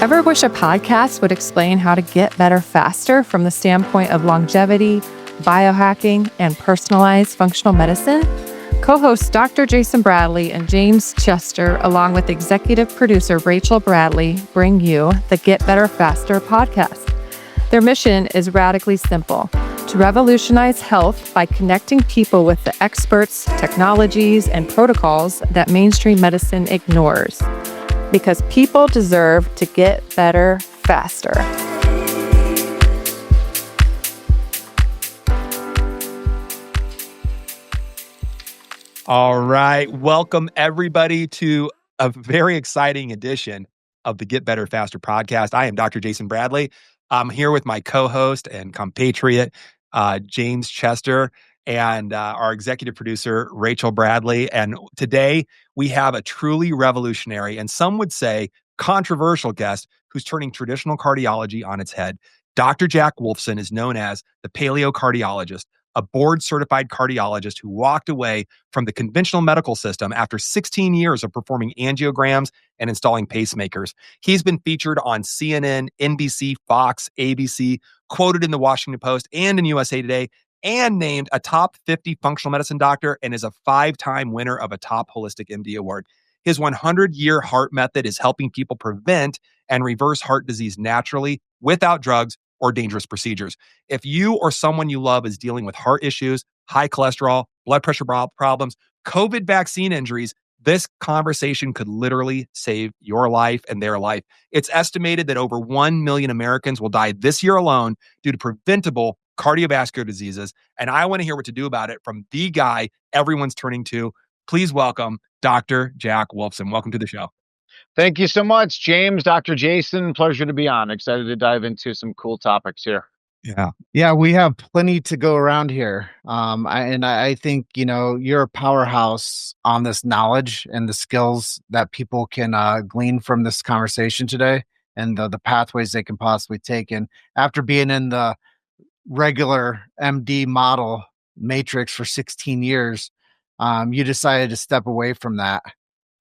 Ever wish a podcast would explain how to get better faster from the standpoint of longevity, biohacking, and personalized functional medicine? Co-hosts Dr. Jason Bradley and James Chester, along with executive producer Rachel Bradley, bring you the Get Better Faster podcast. Their mission is radically simple: to revolutionize health by connecting people with the experts, technologies, and protocols that mainstream medicine ignores. Because people deserve to get better faster. All right. Welcome, everybody, to a very exciting edition of the Get Better Faster podcast. I am Dr. Jason Bradley. I'm here with my co-host and compatriot, James Chester, and our executive producer, Rachel Bradley. And today we have a truly revolutionary, and some would say controversial guest who's turning traditional cardiology on its head. Dr. Jack Wolfson is known as the Cardiologist, a board-certified cardiologist who walked away from the conventional medical system after 16 years of performing angiograms and installing pacemakers. He's been featured on CNN, NBC, Fox, ABC, quoted in the Washington Post and in USA Today, and named a top 50 functional medicine doctor, and is a 5-time winner of a top holistic MD award. His 100-year heart method is helping people prevent and reverse heart disease naturally without drugs or dangerous procedures. If you or someone you love is dealing with heart issues, high cholesterol, blood pressure problems, COVID vaccine injuries, this conversation could literally save your life and their life. It's estimated that over 1 million Americans will die this year alone due to preventable cardiovascular diseases. And I want to hear what to do about it from the guy everyone's turning to. Please welcome Dr. Jack Wolfson. Welcome to the show. Thank you so much, James, Dr. Jason. Pleasure to be on. Excited to dive into some cool topics here. Yeah, we have plenty to go around here. I think, you're a powerhouse on this knowledge and the skills that people can glean from this conversation today, and the pathways they can possibly take. And after being in the regular MD model matrix for 16 years, you decided to step away from that.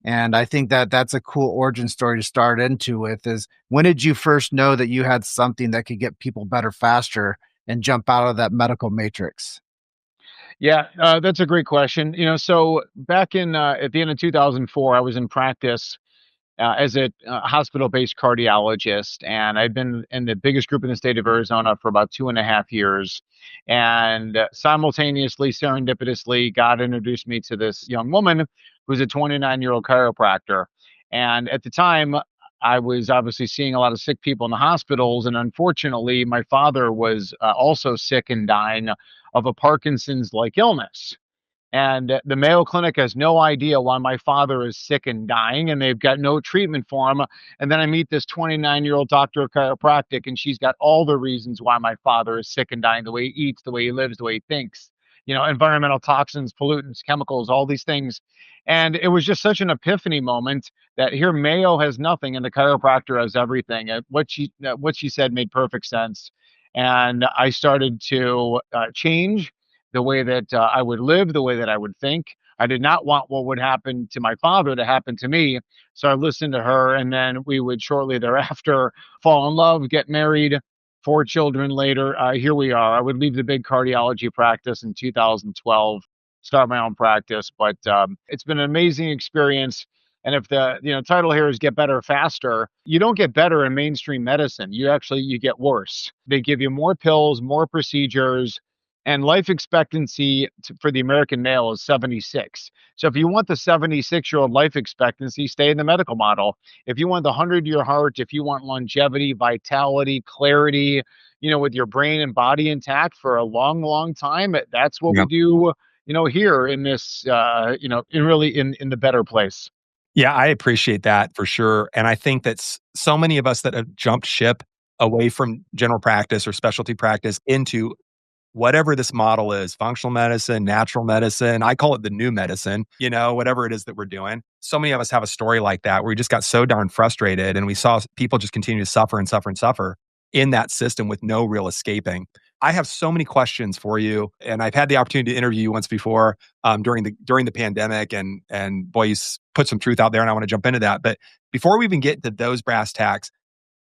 And I think that that's a cool origin story to start into with. Is when did you first know that you had something that could get people better faster and jump out of that medical matrix? Yeah, that's a great question. So back in at the end of 2004, I was in practice as a hospital-based cardiologist, and I'd been in the biggest group in the state of Arizona for about 2.5 years. And simultaneously, serendipitously, God introduced me to this young woman who's a 29-year-old chiropractor. And at the time, I was obviously seeing a lot of sick people in the hospitals, and unfortunately, my father was also sick and dying of a Parkinson's-like illness. And the Mayo Clinic has no idea why my father is sick and dying, and they've got no treatment for him. And then I meet this 29-year-old doctor of chiropractic, and she's got all the reasons why my father is sick and dying: the way he eats, the way he lives, the way he thinks, environmental toxins, pollutants, chemicals, all these things. And it was just such an epiphany moment that here Mayo has nothing and the chiropractor has everything. And what she said made perfect sense. And I started to change the way that I would live, the way that I would think. I did not want what would happen to my father to happen to me. So I listened to her, and then we would shortly thereafter fall in love, get married, 4 children later. Here we are. I would leave the big cardiology practice in 2012, start my own practice. But it's been an amazing experience. And if the title here is Get Better Faster, you don't get better in mainstream medicine. You get worse. They give you more pills, more procedures, and life expectancy for the American male is 76. So if you want the 76-year-old life expectancy, stay in the medical model. If you want the 100-year heart, if you want longevity, vitality, clarity, with your brain and body intact for a long, long time, that's what we do, here in this, in the better place. Yeah, I appreciate that for sure. And I think that so many of us that have jumped ship away from general practice or specialty practice into whatever this model is, functional medicine, natural medicine, I call it the new medicine, whatever it is that we're doing. So many of us have a story like that where we just got so darn frustrated and we saw people just continue to suffer and suffer and suffer in that system with no real escaping. I have so many questions for you, and I've had the opportunity to interview you once before during the pandemic, and boy, you put some truth out there, and I want to jump into that. But before we even get to those brass tacks,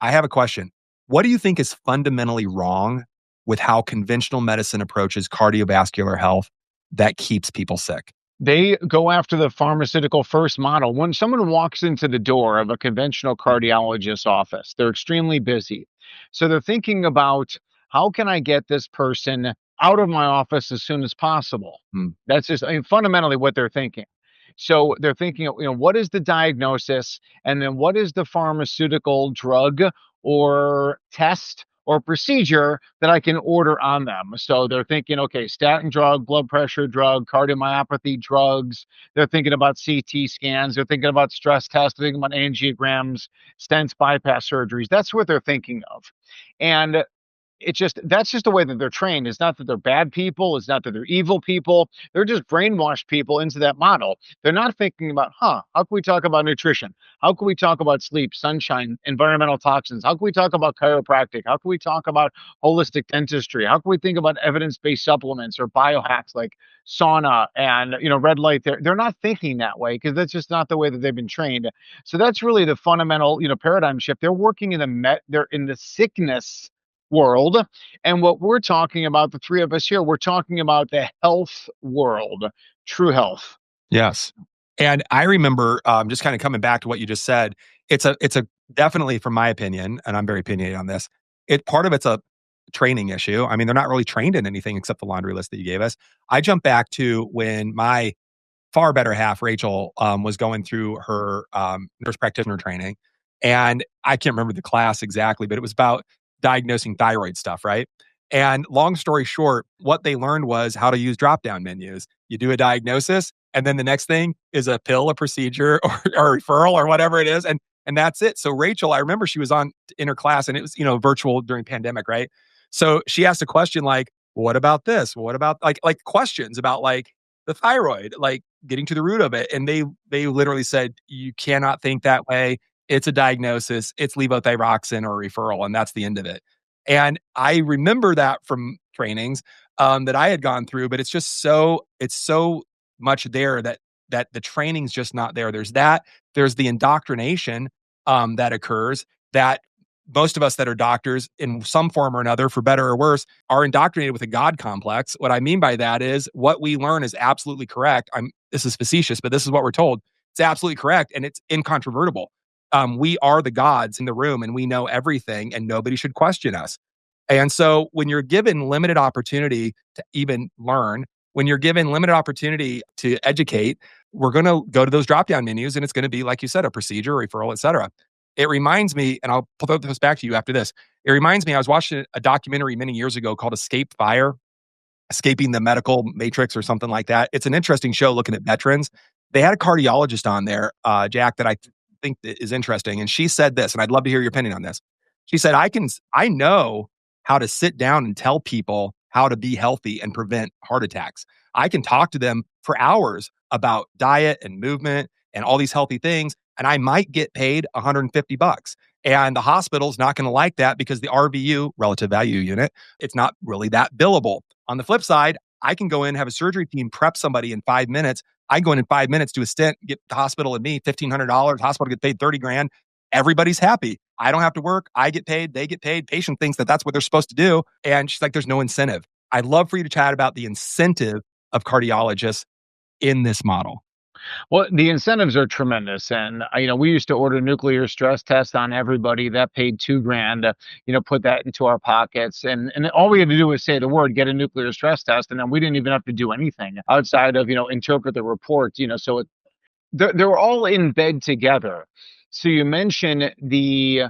I have a question. What do you think is fundamentally wrong with how conventional medicine approaches cardiovascular health that keeps people sick? They go after the pharmaceutical first model. When someone walks into the door of a conventional cardiologist's office, they're extremely busy. So they're thinking about, how can I get this person out of my office as soon as possible? Hmm. That's just, I mean, fundamentally what they're thinking. So they're thinking, what is the diagnosis? And then what is the pharmaceutical drug or test or procedure that I can order on them? So they're thinking, okay, statin drug, blood pressure drug, cardiomyopathy drugs. They're thinking about CT scans. They're thinking about stress tests. They're thinking about angiograms, stents, bypass surgeries. That's what they're thinking of. And that's just the way that they're trained. It's not that they're bad people. It's not that they're evil people. They're just brainwashed people into that model. They're not thinking about, how can we talk about nutrition? How can we talk about sleep, sunshine, environmental toxins? How can we talk about chiropractic? How can we talk about holistic dentistry? How can we think about evidence-based supplements or biohacks like sauna and, red light? They're not thinking that way, because that's just not the way that they've been trained. So that's really the fundamental, paradigm shift. They're working they're in the sickness world. And what we're talking about, the three of us here, we're talking about the health world, true health. Yes. And I remember just kind of coming back to what you just said. It's a definitely, from my opinion, and I'm very opinionated on this. Part of it's a training issue. I mean, they're not really trained in anything except the laundry list that you gave us. I jump back to when my far better half, Rachel, was going through her nurse practitioner training. And I can't remember the class exactly, but it was about diagnosing thyroid stuff, right? And long story short, what they learned was how to use drop down menus. You do a diagnosis, and then the next thing is a pill, a procedure, or a referral, or whatever it is. And that's it. So Rachel, I remember she was on in her class, and it was, virtual during pandemic, right? So she asked a question like, what about this? What about like questions about like the thyroid, like getting to the root of it. And they literally said, you cannot think that way. It's a diagnosis. It's levothyroxine or referral, and that's the end of it. And I remember that from trainings that I had gone through, but it's so much there that the training's just not there. There's the indoctrination that occurs, that most of us that are doctors in some form or another, for better or worse, are indoctrinated with a God complex. What I mean by that is what we learn is absolutely correct. This is facetious, but this is what we're told. It's absolutely correct and it's incontrovertible. We are the gods in the room and we know everything and nobody should question us. And so when you're given limited opportunity to even learn, when you're given limited opportunity to educate, we're going to go to those drop-down menus and it's going to be, like you said, a procedure, referral, et cetera. It reminds me, and I'll throw this back to you after this. It reminds me, I was watching a documentary many years ago called Escape Fire, Escaping the Medical Matrix or something like that. It's an interesting show looking at veterans. They had a cardiologist on there, Jack, that I think that is interesting. And she said this, and I'd love to hear your opinion on this. She said, I know how to sit down and tell people how to be healthy and prevent heart attacks. I can talk to them for hours about diet and movement and all these healthy things, and I might get paid $150. And the hospital's not going to like that because the RVU, relative value unit, it's not really that billable. On the flip side, I can go in, have a surgery team prep somebody in 5 minutes. I go in 5 minutes, do a stent, get the hospital and me $1,500. Hospital get paid 30 grand. Everybody's happy. I don't have to work. I get paid. They get paid. Patient thinks that that's what they're supposed to do. And she's like, there's no incentive. I'd love for you to chat about the incentive of cardiologists in this model. Well, the incentives are tremendous. And, we used to order nuclear stress tests on everybody. That paid 2 grand to, put that into our pockets. And all we had to do was say the word, get a nuclear stress test. And then we didn't even have to do anything outside of, interpret the report, so they were all in bed together. So you mentioned the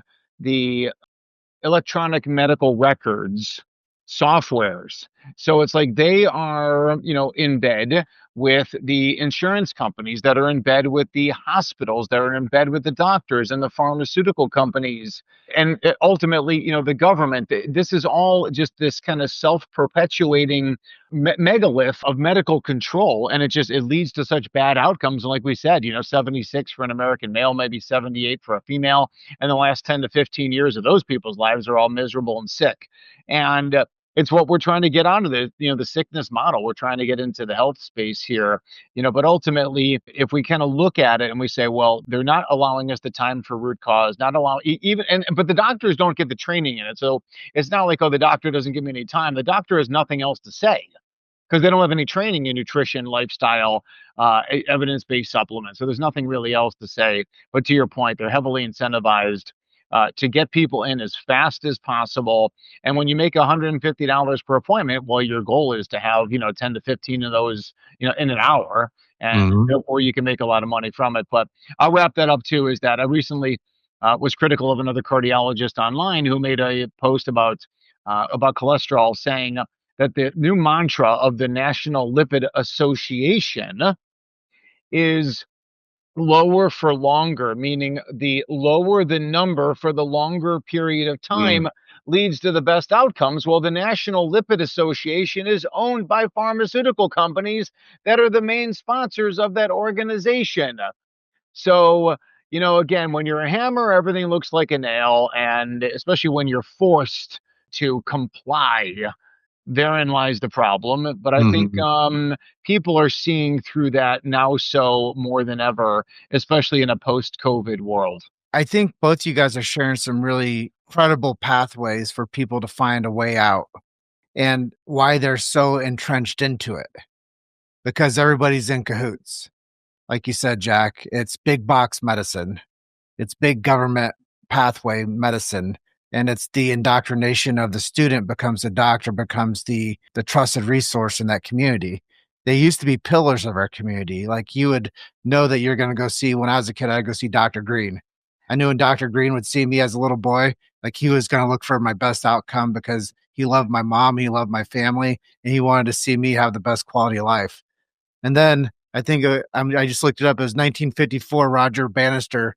electronic medical records softwares. So it's like they are, in bed with the insurance companies, that are in bed with the hospitals, that are in bed with the doctors and the pharmaceutical companies, and ultimately, the government. This is all just this kind of self-perpetuating megalith of medical control, and it leads to such bad outcomes. And like we said, 76 for an American male, maybe 78 for a female, and the last 10 to 15 years of those people's lives are all miserable and sick. And it's what we're trying to get out of the sickness model. We're trying to get into the health space here, but ultimately, if we kind of look at it and we say, well, they're not allowing us the time for root cause, not allowing but the doctors don't get the training in it. So it's not like, oh, the doctor doesn't give me any time. The doctor has nothing else to say because they don't have any training in nutrition, lifestyle, evidence-based supplements. So there's nothing really else to say. But to your point, they're heavily incentivized to get people in as fast as possible. And when you make $150 per appointment, well, your goal is to have 10 to 15 of those in an hour, and therefore you can make a lot of money from it. But I'll wrap that up too. Is that I recently was critical of another cardiologist online who made a post about cholesterol, saying that the new mantra of the National Lipid Association is lower for longer, meaning the lower the number for the longer period of time leads to the best outcomes. Well, the National Lipid Association is owned by pharmaceutical companies that are the main sponsors of that organization. So, again, when you're a hammer, everything looks like a nail. And especially when you're forced to comply, therein lies the problem. But I think people are seeing through that now so more than ever, especially in a post-COVID world. I think both you guys are sharing some really credible pathways for people to find a way out and why they're so entrenched into it. Because everybody's in cahoots. Like you said, Jack, it's big box medicine. It's big government pathway medicine. And it's the indoctrination of the student becomes the doctor, becomes the trusted resource in that community. They used to be pillars of our community. Like you would know that you're going to go see, when I was a kid, I'd go see Dr. Green. I knew when Dr. Green would see me as a little boy, like he was going to look for my best outcome because he loved my mom, he loved my family, and he wanted to see me have the best quality of life. And then I think I just looked it up. It was 1954. Roger Bannister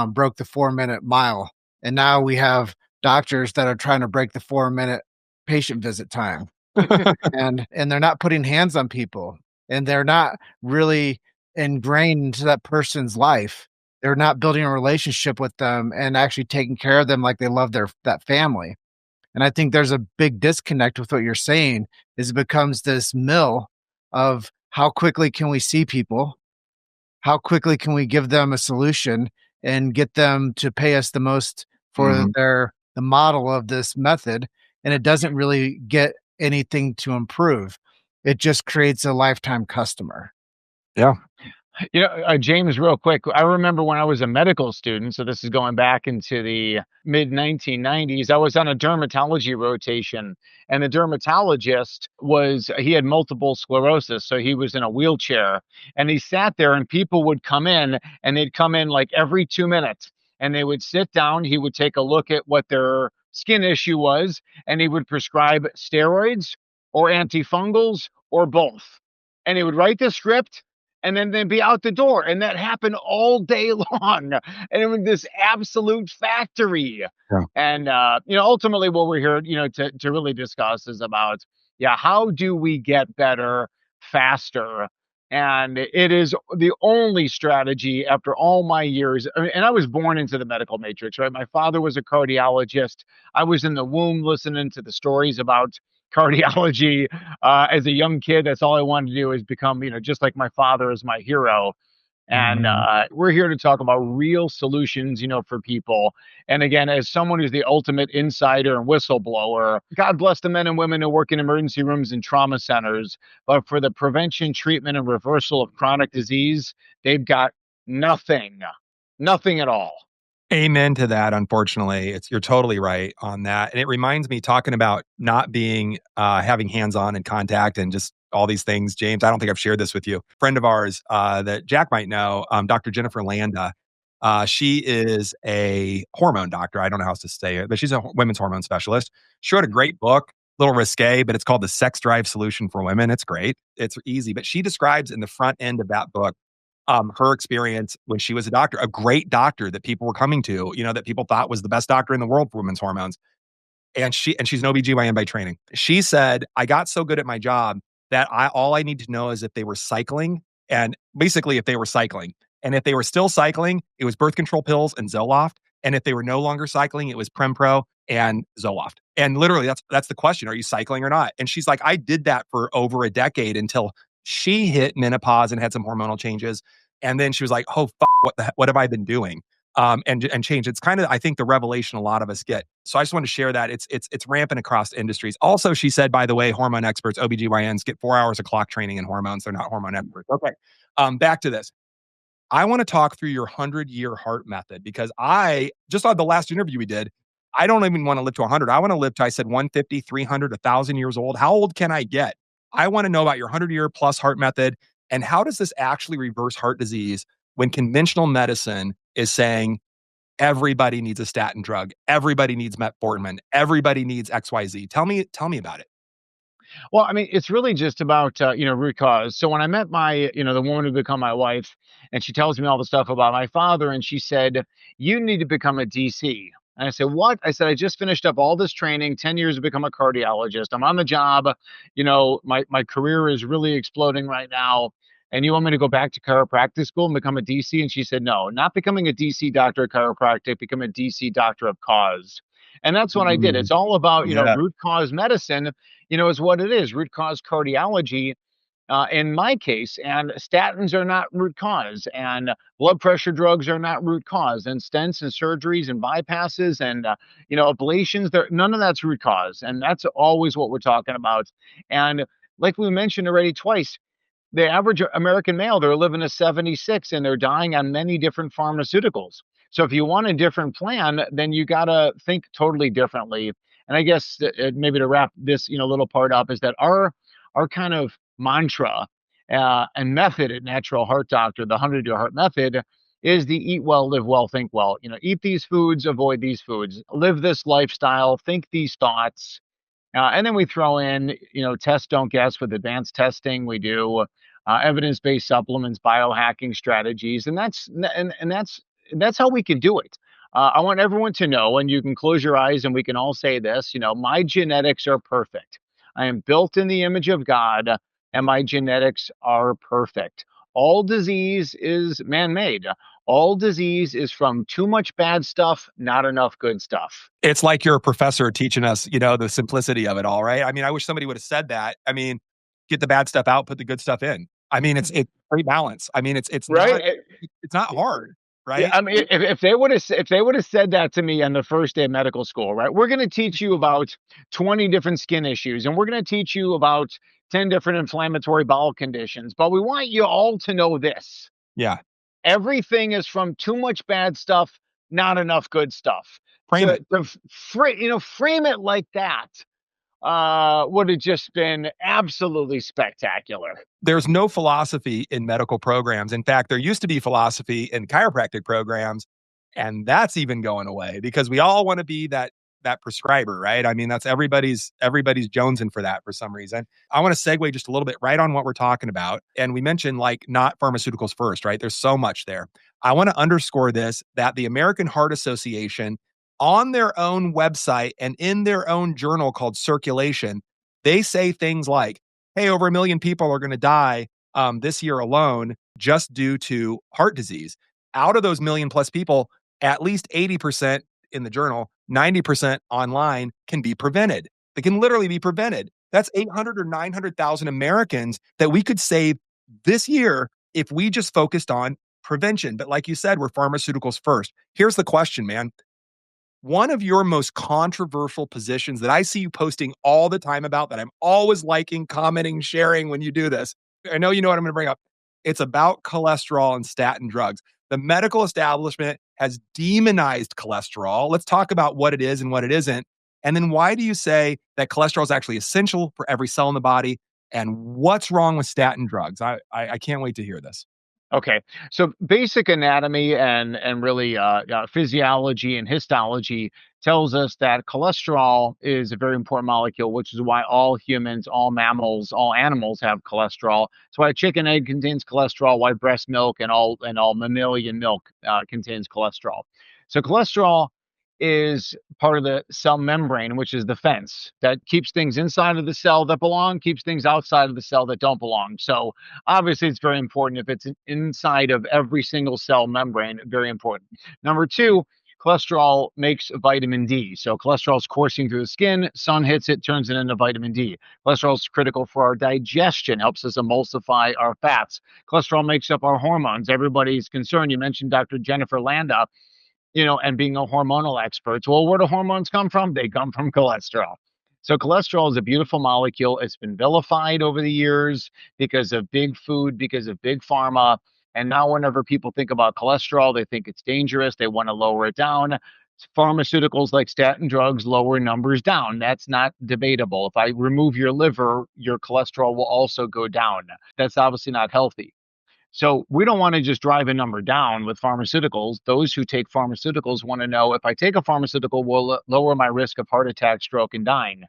broke the 4-minute mile. And now we have doctors that are trying to break the 4-minute patient visit time. and they're not putting hands on people. And they're not really ingrained into that person's life. They're not building a relationship with them and actually taking care of them like they love that family. And I think there's a big disconnect with what you're saying is it becomes this mill of how quickly can we see people? How quickly can we give them a solution and get them to pay us the most for the model of this method? And it doesn't really get anything to improve. It just creates a lifetime customer. Yeah. James, real quick, I remember when I was a medical student, so this is going back into the mid 1990s, I was on a dermatology rotation, and the dermatologist he had multiple sclerosis, so he was in a wheelchair, and he sat there and people would come in, and they'd come in like every 2 minutes, and they would sit down, he would take a look at what their skin issue was, and he would prescribe steroids or antifungals or both. And he would write the script, and then they'd be out the door. And that happened all day long. And it was this absolute factory. Yeah. And, ultimately what we're here, to really discuss is about, how do we get better faster? And it is the only strategy after all my years. And I was born into the medical matrix, right? My father was a cardiologist. I was in the womb listening to the stories about cardiology as a young kid. That's all I wanted to do is become, just like my father is my hero. And we're here to talk about real solutions, for people. And again, as someone who's the ultimate insider and whistleblower, God bless the men and women who work in emergency rooms and trauma centers. But for the prevention, treatment, and reversal of chronic disease, they've got nothing at all. Amen to that. Unfortunately, you're totally right on that. And it reminds me talking about not being, having hands-on and contact and just all these things. James, I don't think I've shared this with you. A friend of ours that Jack might know, Dr. Jennifer Landa. She is a hormone doctor. I don't know how else to say it, but she's a women's hormone specialist. She wrote a great book, a little risque, but it's called The Sex Drive Solution for Women. It's great. It's easy. But she describes in the front end of that book her experience when she was a doctor, a great doctor that people were coming to, that people thought was the best doctor in the world for women's hormones. And she's an OBGYN by training. She said, I got so good at my job that all I need to know is if they were cycling, and basically if they were cycling. And if they were still cycling, it was birth control pills and Zoloft. And if they were no longer cycling, it was Prempro and Zoloft. And literally, that's the question: are you cycling or not? And she's like, I did that for over a decade until she hit menopause and had some hormonal changes. And then she was like, oh, what have I been doing? And change. It's kind of, I think, the revelation a lot of us get. So I just want to share that it's rampant across industries. Also, she said, by the way, hormone experts, OBGYNs, get 4 hours of clock training in hormones. They're not hormone experts. Okay. Back to this. I want to talk through your 100-year heart method, because I just on the last interview we did, I don't even want to live to 100. I want to live to, I said, 150, 300, 1,000 years old. How old can I get? I want to know about your 100-year plus heart method, and how does this actually reverse heart disease when conventional medicine is saying everybody needs a statin drug, everybody needs metformin, everybody needs XYZ. Tell me about it. Well, I mean, it's really just about, root cause. So when I met the woman who become my wife, and she tells me all the stuff about my father, and she said, you need to become a DC. And I said, what? I said, I just finished up all this training, 10 years to become a cardiologist. I'm on the job. My career is really exploding right now. And you want me to go back to chiropractic school and become a DC? And she said, no, not becoming a DC doctor of chiropractic, become a DC doctor of cause. And that's what I did. It's all about, Yeah. root cause medicine, is what it is. Root cause cardiology, in my case, and statins are not root cause, and blood pressure drugs are not root cause, and stents and surgeries and bypasses and, ablations, none of that's root cause. And that's always what we're talking about. And like we mentioned already twice, the average American male, they're living to 76 and they're dying on many different pharmaceuticals. So if you want a different plan, then you got to think totally differently. And I guess maybe to wrap this, little part up, is that our kind of mantra and method at Natural Heart Doctor, the 100-year heart method, is the eat well, live well, think well. Eat these foods, avoid these foods, live this lifestyle, think these thoughts. And then we throw in, test, don't guess with advanced testing. We do evidence-based supplements, biohacking strategies, and that's how we can do it. I want everyone to know, and you can close your eyes, and we can all say this. My genetics are perfect. I am built in the image of God, and my genetics are perfect. All disease is man-made. All disease is from too much bad stuff, not enough good stuff. It's like you're a professor teaching us, the simplicity of it all, right? I mean, I wish somebody would have said that. I mean, get the bad stuff out, put the good stuff in. I mean, it's great balance. I mean, it's Right? it's not hard, Yeah, right? I mean, if they would have said that to me on the first day of medical school, right? We're going to teach you about 20 different skin issues, and we're going to teach you about 10 different inflammatory bowel conditions, but we want you all to know this. Yeah. Everything is from too much bad stuff, not enough good stuff. Frame it. Frame it like that would have just been absolutely spectacular. There's no philosophy in medical programs. In fact, there used to be philosophy in chiropractic programs, and that's even going away because we all want to be that prescriber, right? I mean, that's everybody's jonesing for that for some reason. I want to segue just a little bit right on what we're talking about. And we mentioned like not pharmaceuticals first, right? There's so much there. I want to underscore this, that the American Heart Association, on their own website and in their own journal called Circulation, they say things like, hey, over 1 million people are going to die this year alone just due to heart disease. Out of those million plus people, at least 80% in the journal, 90% online can be prevented. They can literally be prevented. That's 800 or 900,000 Americans that we could save this year if we just focused on prevention. But like you said, we're pharmaceuticals first. Here's the question, man. One of your most controversial positions that I see you posting all the time about, that I'm always liking, commenting, sharing when you do this. I know you know what I'm going to bring up. It's about cholesterol and statin drugs. The medical establishment has demonized cholesterol. Let's talk about what it is and what it isn't. And then why do you say that cholesterol is actually essential for every cell in the body? And what's wrong with statin drugs? I can't wait to hear this. Okay, so basic anatomy and really physiology and histology tells us that cholesterol is a very important molecule, which is why all humans, all mammals, all animals have cholesterol. That's why chicken egg contains cholesterol, why breast milk and all mammalian milk contains cholesterol. So cholesterol is part of the cell membrane, which is the fence that keeps things inside of the cell that belong, keeps things outside of the cell that don't belong. So obviously it's very important if it's inside of every single cell membrane, very important. Number two, Cholesterol makes vitamin D. So cholesterol is coursing through the skin, sun hits it, turns it into vitamin D. Cholesterol is critical for our digestion, helps us emulsify our fats. Cholesterol makes up our hormones. Everybody's concerned. You mentioned Dr. Jennifer Landa, and being a hormonal expert. Well, where do hormones come from? They come from cholesterol. So cholesterol is a beautiful molecule. It's been vilified over the years because of big food, because of big pharma. And now whenever people think about cholesterol, they think it's dangerous. They want to lower it down. Pharmaceuticals like statin drugs lower numbers down. That's not debatable. If I remove your liver, your cholesterol will also go down. That's obviously not healthy. So we don't want to just drive a number down with pharmaceuticals. Those who take pharmaceuticals want to know, if I take a pharmaceutical, will it lower my risk of heart attack, stroke, and dying?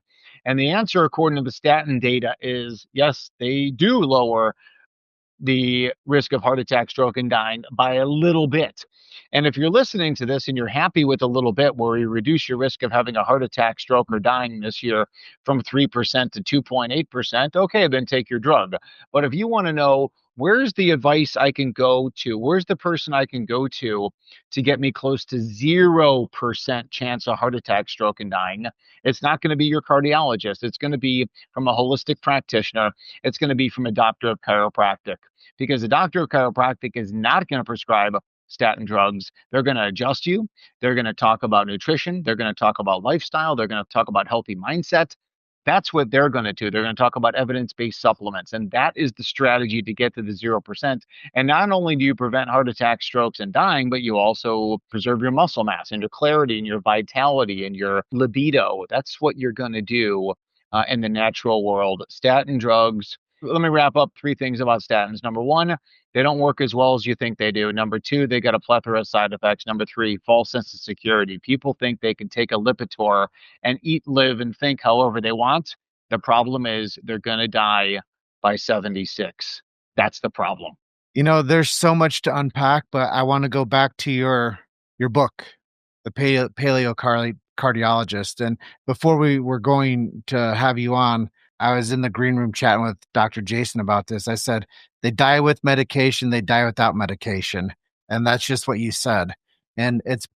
And the answer, according to the statin data, is yes, they do lower the risk of heart attack, stroke, and dying by a little bit. And if you're listening to this and you're happy with a little bit, where you reduce your risk of having a heart attack, stroke, or dying this year from 3% to 2.8%, okay, then take your drug. But if you want to know, where's the advice I can go to? Where's the person I can go to get me close to 0% chance of heart attack, stroke, and dying? It's not going to be your cardiologist. It's going to be from a holistic practitioner. It's going to be from a doctor of chiropractic, because a doctor of chiropractic is not going to prescribe statin drugs. They're going to adjust you. They're going to talk about nutrition. They're going to talk about lifestyle. They're going to talk about healthy mindset. That's what they're going to do. They're going to talk about evidence-based supplements. And that is the strategy to get to the 0%. And not only do you prevent heart attacks, strokes, and dying, but you also preserve your muscle mass and your clarity and your vitality and your libido. That's what you're going to do in the natural world. Statin drugs. Let me wrap up 3 things about statins. Number 1, they don't work as well as you think they do. Number 2, they got a plethora of side effects. Number 3, false sense of security. People think they can take a Lipitor and eat, live, and think however they want. The problem is they're going to die by 76. That's the problem. There's so much to unpack, but I want to go back to your book, The Paleo Cardiologist. And before we were going to have you on, I was in the green room chatting with Dr. Jason about this. I said, they die with medication, they die without medication. And that's just what you said. And it's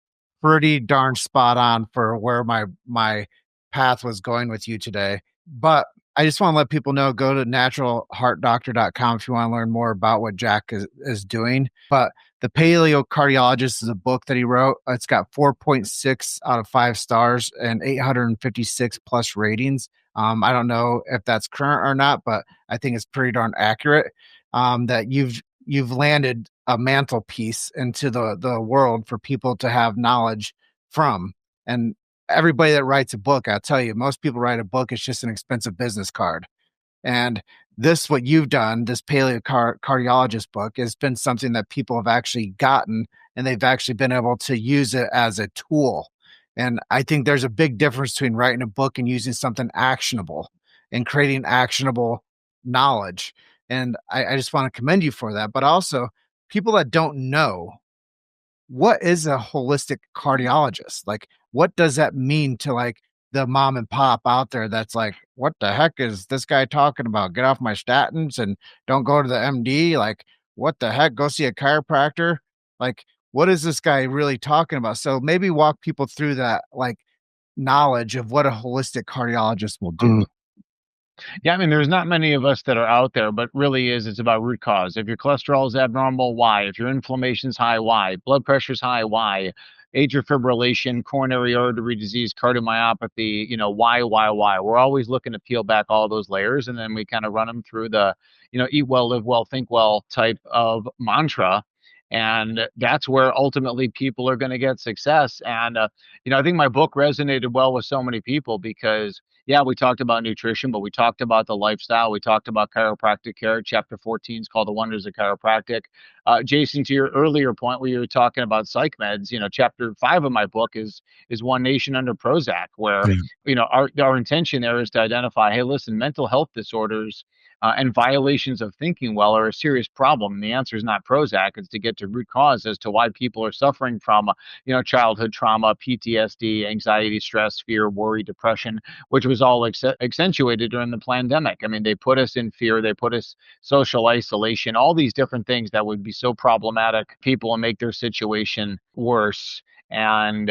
pretty darn spot on for where my path was going with you today. But I just want to let people know, go to naturalheartdoctor.com if you want to learn more about what Jack is doing. But The Paleo Cardiologist is a book that he wrote. It's got 4.6 out of 5 stars and 856 plus ratings. I don't know if that's current or not, but I think it's pretty darn accurate. That you've landed a mantelpiece into the world for people to have knowledge from. And everybody that writes a book, I'll tell you, most people write a book, it's just an expensive business card. And what you've done, this Paleo Cardiologist book, has been something that people have actually gotten, and they've actually been able to use it as a tool. And I think there's a big difference between writing a book and using something actionable and creating actionable knowledge. And I just want to commend you for that. But also, people that don't know, what is a holistic cardiologist? Like, what does that mean to the mom and pop out there that's like, what the heck is this guy talking about? Get off my statins and don't go to the MD. Like, what the heck? Go see a chiropractor. Like, what is this guy really talking about? So maybe walk people through that, knowledge of what a holistic cardiologist will do. Yeah, I mean, there's not many of us that are out there, but really it's about root cause. If your cholesterol is abnormal, why? If your inflammation's high, why? Blood pressure's high, why? Atrial fibrillation, coronary artery disease, cardiomyopathy, why? We're always looking to peel back all those layers, and then we kind of run them through the, eat well, live well, think well type of mantra. And that's where ultimately people are going to get success. And, I think my book resonated well with so many people because, yeah, we talked about nutrition, but we talked about the lifestyle. We talked about chiropractic care. Chapter 14 is called The Wonders of Chiropractic. Jason, to your earlier point where you were talking about psych meds, chapter 5 of my book is One Nation Under Prozac, where, our intention there is to identify, hey, listen, mental health disorders and violations of thinking well are a serious problem. And the answer is not Prozac. It's to get to root cause as to why people are suffering from, childhood trauma, PTSD, anxiety, stress, fear, worry, depression, which was all accentuated during the pandemic. I mean, they put us in fear. They put us social isolation, all these different things that would be so problematic people and make their situation worse. And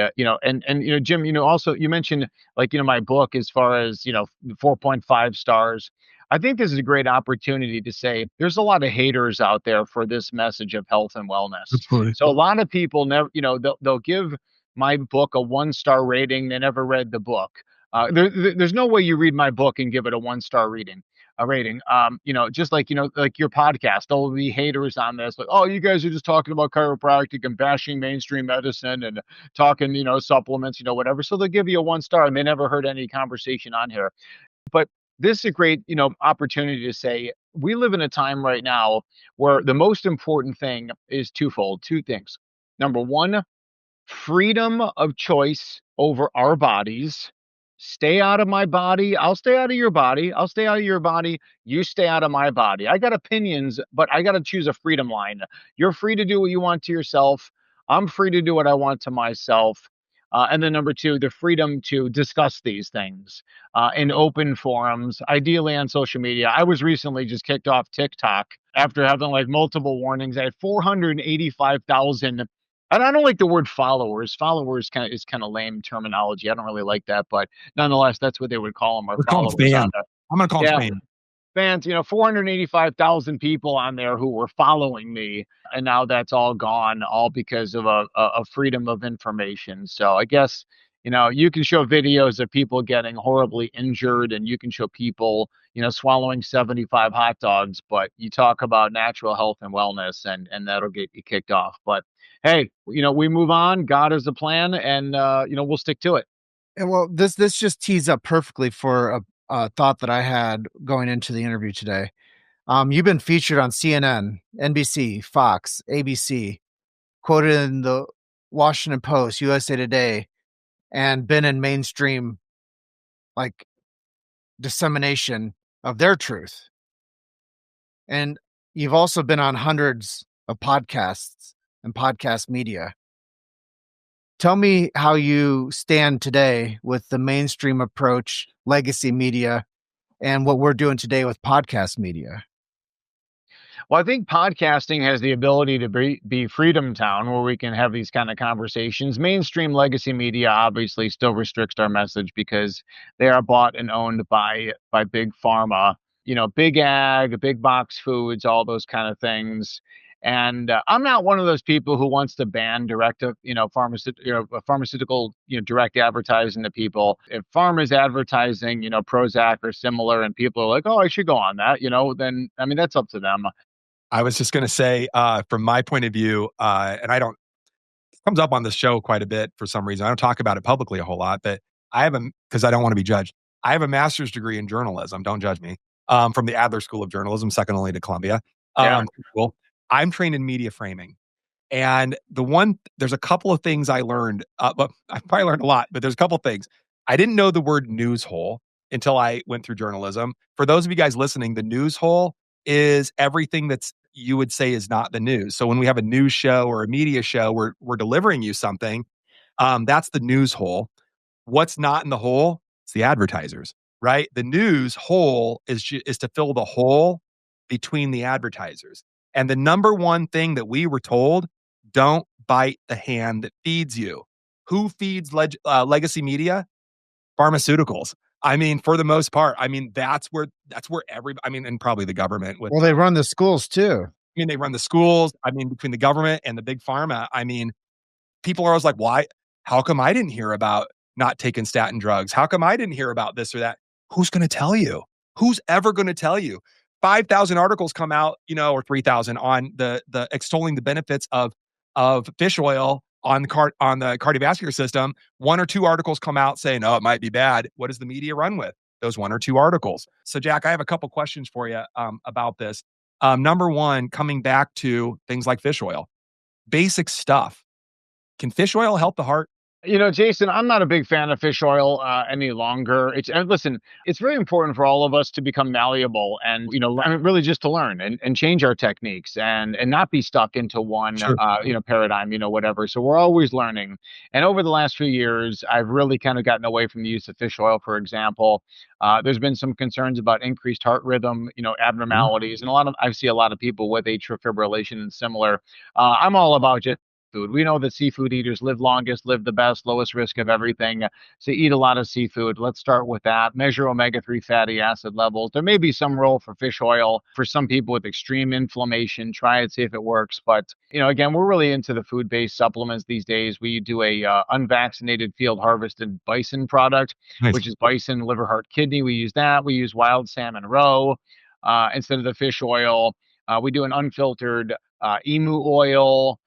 Jim, also you mentioned, like, my book, as far as 4.5 stars. I think this is a great opportunity to say there's a lot of haters out there for this message of health and wellness. Absolutely. So a lot of people never, they'll give my book a 1-star rating. They never read the book. There's no way you read my book and give it a 1-star reading. A rating. Just like, like your podcast, there will be haters on this, like, oh, you guys are just talking about chiropractic and bashing mainstream medicine and talking, supplements, whatever. So they'll give you a 1-star, and they never heard any conversation on here. But this is a great, opportunity to say we live in a time right now where the most important thing is twofold, two things. Number one, freedom of choice over our bodies. Stay out of my body. I'll stay out of your body. I'll stay out of your body. You stay out of my body. I got opinions, but I got to choose a freedom line. You're free to do what you want to yourself. I'm free to do what I want to myself. And then number two, the freedom to discuss these things in open forums, ideally on social media. I was recently just kicked off TikTok after having like multiple warnings. I had 485,000. And I don't like the word followers. Followers is kind of lame terminology. I don't really like that, but nonetheless, that's what they would call them, or We're calling followers on fans. there. I'm going to call them Yeah, fans. fans, 485,000 people on there who were following me, and now that's all gone, all because of a freedom of information. So I guess, you can show videos of people getting horribly injured, and you can show people, swallowing 75 hot dogs, but you talk about natural health and wellness, and that'll get you kicked off. But hey, we move on. God is the plan, and we'll stick to it. And well, this just tees up perfectly for a thought that I had going into the interview today. You've been featured on CNN, NBC, Fox, ABC, quoted in the Washington Post, USA Today, and been in mainstream like dissemination of their truth. And you've also been on hundreds of podcasts and podcast media. Tell me how you stand today with the mainstream approach, legacy media, and what we're doing today with podcast media. Well, I think podcasting has the ability to be Freedom Town, where we can have these kind of conversations. Mainstream legacy media obviously still restricts our message because they are bought and owned by big pharma, big ag, big box foods, all those kind of things. And I'm not one of those people who wants to ban pharmaceutical, direct advertising to people. If pharma's advertising, Prozac or similar, and people are like, oh, I should go on that, then I mean, that's up to them. I was just going to say, from my point of view, and it comes up on the show quite a bit for some reason. I don't talk about it publicly a whole lot, but because I don't want to be judged. I have a master's degree in journalism. Don't judge me. From the Adler School of Journalism, second only to Columbia. Yeah. Cool. I'm trained in media framing. And there's a couple of things I learned. But I probably learned a lot, but there's a couple of things. I didn't know the word news hole until I went through journalism. For those of you guys listening, the news hole is everything that's you would say is not the news. So when we have a news show or a media show, we're delivering you something. That's the news hole. What's not in the hole? It's the advertisers, right? The news hole is to fill the hole between the advertisers. And the number one thing that we were told, don't bite the hand that feeds you. Who feeds legacy media? Pharmaceuticals. I mean, for the most part, I mean, that's where everybody, I mean, and probably the government. Well, they run the schools too. I mean, they run the schools. I mean, between the government and the big pharma, I mean, people are always like, why? How come I didn't hear about not taking statin drugs? How come I didn't hear about this or that? Who's going to tell you? Who's ever going to tell you? 5,000 articles come out, or 3,000 on the extolling the benefits of fish oil on the cardiovascular system. 1 or 2 articles come out saying, oh, it might be bad. What does the media run with? Those 1 or 2 articles. So, Jack, I have a couple questions for you about this. Number one, coming back to things like fish oil, basic stuff. Can fish oil help the heart? Jason, I'm not a big fan of fish oil any longer. Listen, it's very important for all of us to become malleable and, really just to learn and change our techniques and not be stuck into one, Sure. Paradigm, whatever. So we're always learning. And over the last few years, I've really kind of gotten away from the use of fish oil, for example. There's been some concerns about increased heart rhythm, abnormalities. And I see a lot of people with atrial fibrillation and similar. I'm all about just seafood. We know that seafood eaters live longest, live the best, lowest risk of everything. So eat a lot of seafood. Let's start with that. Measure omega-3 fatty acid levels. There may be some role for fish oil for some people with extreme inflammation. Try it, see if it works. But, again, we're really into the food-based supplements these days. We do a unvaccinated field harvested bison product, Nice. which is bison, liver, heart, kidney. We use that. We use wild salmon roe instead of the fish oil. We do an unfiltered emu oil.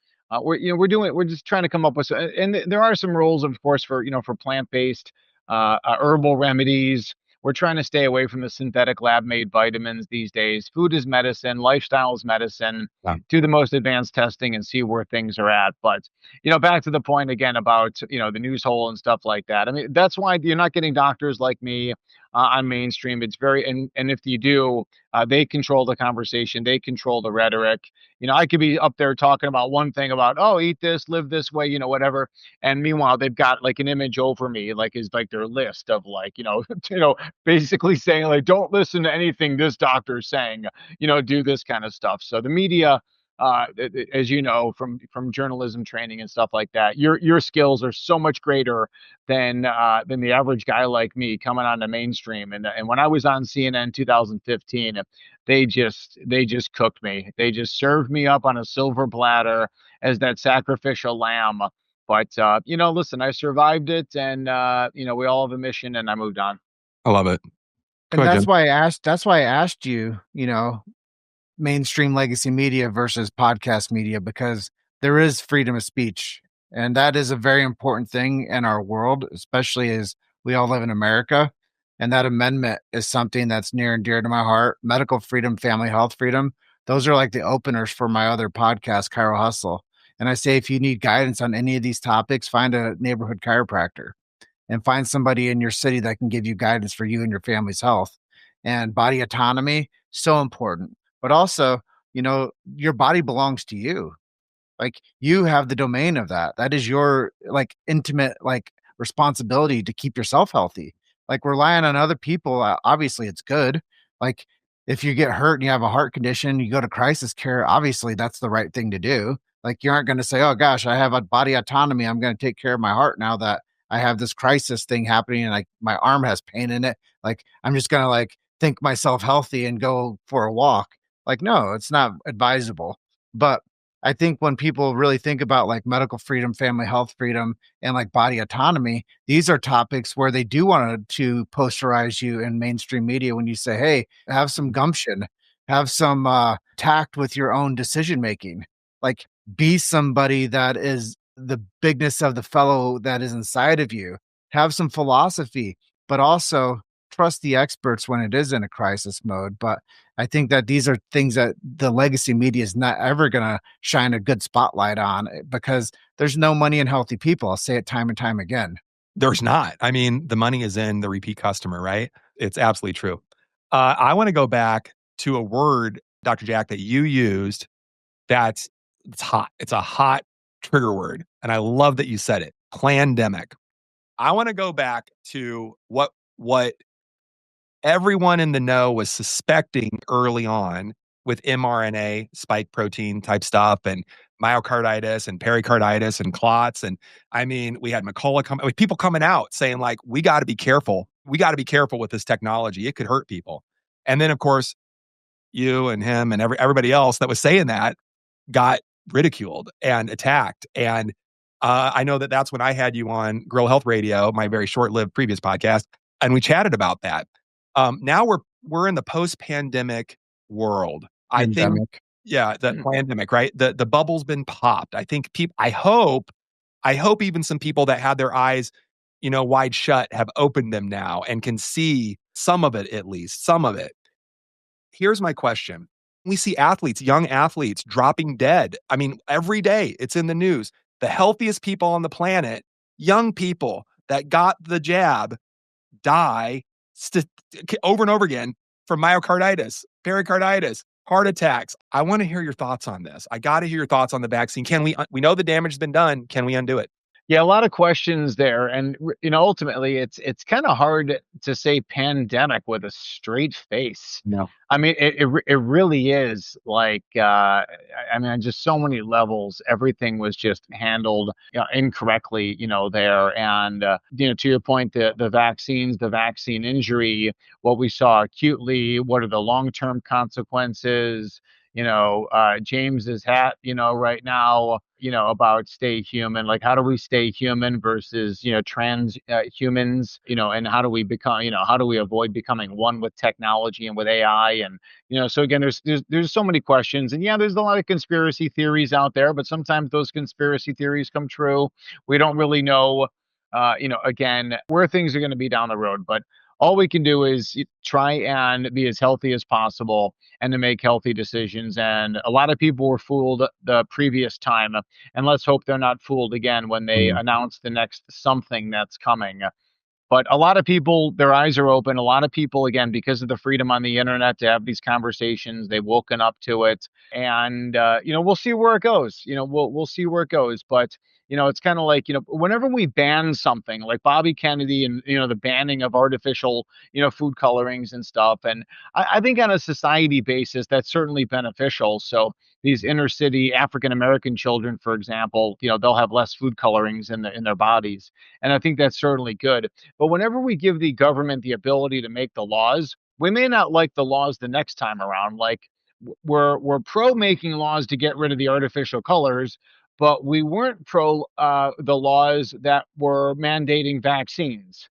We're just trying to come up with, and there are some rules, of course, for plant-based herbal remedies. We're trying to stay away from the synthetic lab-made vitamins these days. Food is medicine, lifestyle is medicine. Yeah. Do the most advanced testing and see where things are at. But, back to the point again about, the news hole and stuff like that. I mean, that's why you're not getting doctors like me on mainstream. It's and if you do, they control the conversation. They control the rhetoric. I could be up there talking about one thing about, oh, eat this, live this way, whatever. And meanwhile, they've got like an image over me, like is like their list of like, basically saying like, don't listen to anything this doctor is saying, do this kind of stuff. So the media, as you know, from journalism training and stuff like that, your skills are so much greater than the average guy like me coming on the mainstream. And when I was on CNN 2015, they just cooked me. They just served me up on a silver platter as that sacrificial lamb. But listen, I survived it, and we all have a mission, and I moved on. I love it. And Go ahead, that's Jim. why I asked. That's why I asked you. Mainstream legacy media versus podcast media, because there is freedom of speech, and that is a very important thing in our world, especially as we all live in America. And that amendment is something that's near and dear to my heart. Medical freedom, family health freedom, those are like the openers for my other podcast, Chiro Hustle. And I say, if you need guidance on any of these topics, find a neighborhood chiropractor and find somebody in your city that can give you guidance for you and your family's health. And body autonomy, so important. But also, your body belongs to you. Like, you have the domain of that. That is your like intimate responsibility to keep yourself healthy. Like, relying on other people, obviously it's good. Like, if you get hurt and you have a heart condition, you go to crisis care, obviously that's the right thing to do. Like, you aren't going to say, oh gosh, I have a body autonomy, I'm going to take care of my heart now that I have this crisis thing happening and like my arm has pain in it. Like, I'm just going to like think myself healthy and go for a walk. Like, no, it's not advisable. But I think when people really think about like medical freedom, family health freedom, and like body autonomy, these are topics where they do want to posterize you in mainstream media when you say, hey, have some gumption, have some tact with your own decision making. Like, be somebody that is the bigness of the fellow that is inside of you. Have some philosophy, but also trust the experts when it is in a crisis mode. But I think that these are things that the legacy media is not ever going to shine a good spotlight on, because there's no money in healthy people. I'll say it time and time again. There's not. I mean, the money is in the repeat customer, right? It's absolutely true. I want to go back to a word, Dr. Jack, that you used it's hot. It's a hot trigger word. And I love that you said it. Plandemic. I want to go back to what everyone in the know was suspecting early on with mRNA spike protein type stuff and myocarditis and pericarditis and clots. And I mean, we had McCullough people coming out saying like, we got to be careful. We got to be careful with this technology. It could hurt people. And then of course, you and him and everybody else that was saying that got ridiculed and attacked. And I know that that's when I had you on Grill Health Radio, my very short-lived previous podcast, and we chatted about that. Now we're in the post-pandemic world. I think, yeah, the pandemic, right? The bubble's been popped. I think I hope even some people that had their eyes, wide shut have opened them now and can see some of it, at least some of it. Here's my question. We see young athletes dropping dead. I mean, every day it's in the news. The healthiest people on the planet, young people that got the jab, die over and over again from myocarditis, pericarditis, heart attacks. I want to hear your thoughts on this. I got to hear your thoughts on the vaccine. We know the damage has been done. Can we undo it? Yeah, a lot of questions there, and ultimately, it's kind of hard to say pandemic with a straight face. No. I mean, it really is like, I mean, on just so many levels, everything was just handled, incorrectly, there, and to your point, the vaccines, the vaccine injury, what we saw acutely, what are the long term consequences? James's hat, right now, about stay human, like how do we stay human versus, trans humans, and how do we become, how do we avoid becoming one with technology and with AI? And, so again, there's so many questions. And yeah, there's a lot of conspiracy theories out there, but sometimes those conspiracy theories come true. We don't really know, again, where things are going to be down the road. But all we can do is try and be as healthy as possible and to make healthy decisions. And a lot of people were fooled the previous time, and let's hope they're not fooled again when they Mm. announce the next something that's coming. But a lot of people, their eyes are open. A lot of people, again, because of the freedom on the internet to have these conversations, they've woken up to it, and we'll see where it goes. We'll see where it goes. But it's kind of like, whenever we ban something like Bobby Kennedy and the banning of artificial food colorings and stuff, and I think on a society basis that's certainly beneficial. So these inner city African American children, for example, they'll have less food colorings in their bodies, and I think that's certainly good. But whenever we give the government the ability to make the laws, we may not like the laws the next time around. Like we're pro making laws to get rid of the artificial colors, but we weren't pro the laws that were mandating vaccines.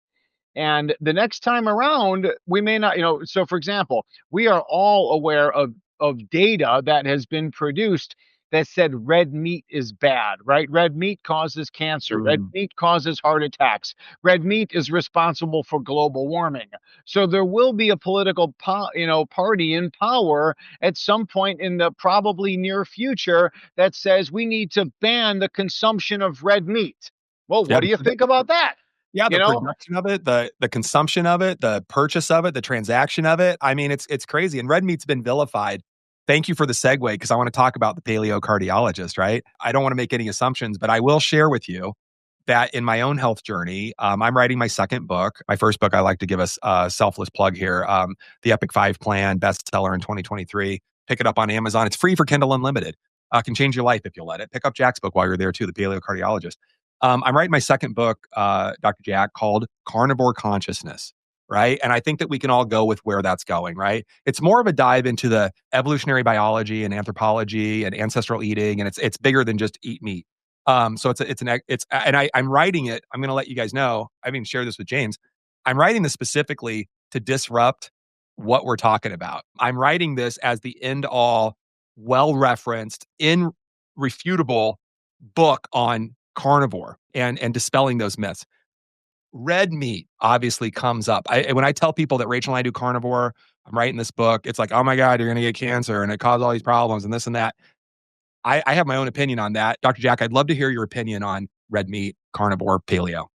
And the next time around, we may not, so for example, we are all aware of data that has been produced that said red meat is bad, right? Red meat causes cancer. Red Mm. meat causes heart attacks. Red meat is responsible for global warming. So there will be a political, party in power at some point in the probably near future that says we need to ban the consumption of red meat. Well, Yeah, what do you think about that? yeah, You the know, production of it, the consumption of it, the purchase of it, the transaction of it. I mean, it's crazy. And red meat's been vilified. Thank you for the segue because I want to talk about the paleocardiologist, right? I don't want to make any assumptions, but I will share with you that in my own health journey, I'm writing my second book. My first book, I like to give us a selfless plug here. The Epic 5 Plan, bestseller in 2023. Pick it up on Amazon. It's free for Kindle Unlimited. Can change your life if you'll let it. Pick up Jack's book while you're there too, The Paleocardiologist. I'm writing my second book, Dr. Jack, called Carnivore Consciousness, right? And I think that we can all go with where that's going, right? It's more of a dive into the evolutionary biology and anthropology and ancestral eating, and it's bigger than just eat meat. So I'm writing it. I'm going to let you guys know. I mean, share this with James. I'm writing this specifically to disrupt what we're talking about. I'm writing this as the end all, well referenced, irrefutable book on carnivore and dispelling those myths. Red meat obviously comes up. When I tell people that Rachel and I do carnivore, I'm writing this book. It's like, oh my God, you're going to get cancer and it causes all these problems and this and that. I have my own opinion on that. Dr. Jack, I'd love to hear your opinion on red meat, carnivore, paleo.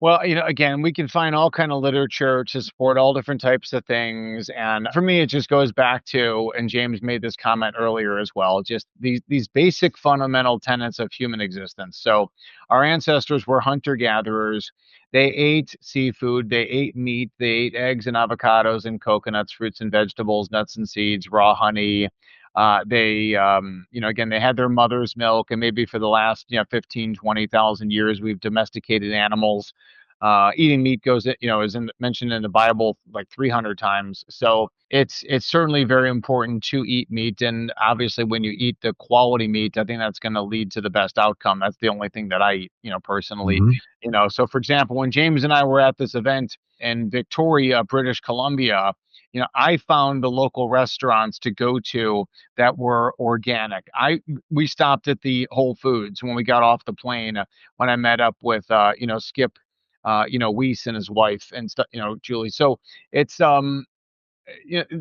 well, again, we can find all kind of literature to support all different types of things. And for me, it just goes back to, and James made this comment earlier as well, just these basic fundamental tenets of human existence. So our ancestors were hunter-gatherers. They ate seafood, they ate meat, they ate eggs and avocados and coconuts, fruits and vegetables, nuts and seeds, raw honey. Again, they had their mother's milk, and maybe for the last, 15, 20,000 years, we've domesticated animals. Eating meat mentioned in the Bible like 300 times. So it's certainly very important to eat meat, and obviously, when you eat the quality meat, I think that's going to lead to the best outcome. That's the only thing that I eat, personally. Mhm. So for example, when James and I were at this event in Victoria, British Columbia, I found the local restaurants to go to that were organic. We stopped at the Whole Foods when we got off the plane, when I met up with Skip, Weiss and his wife and stuff, Julie. So it's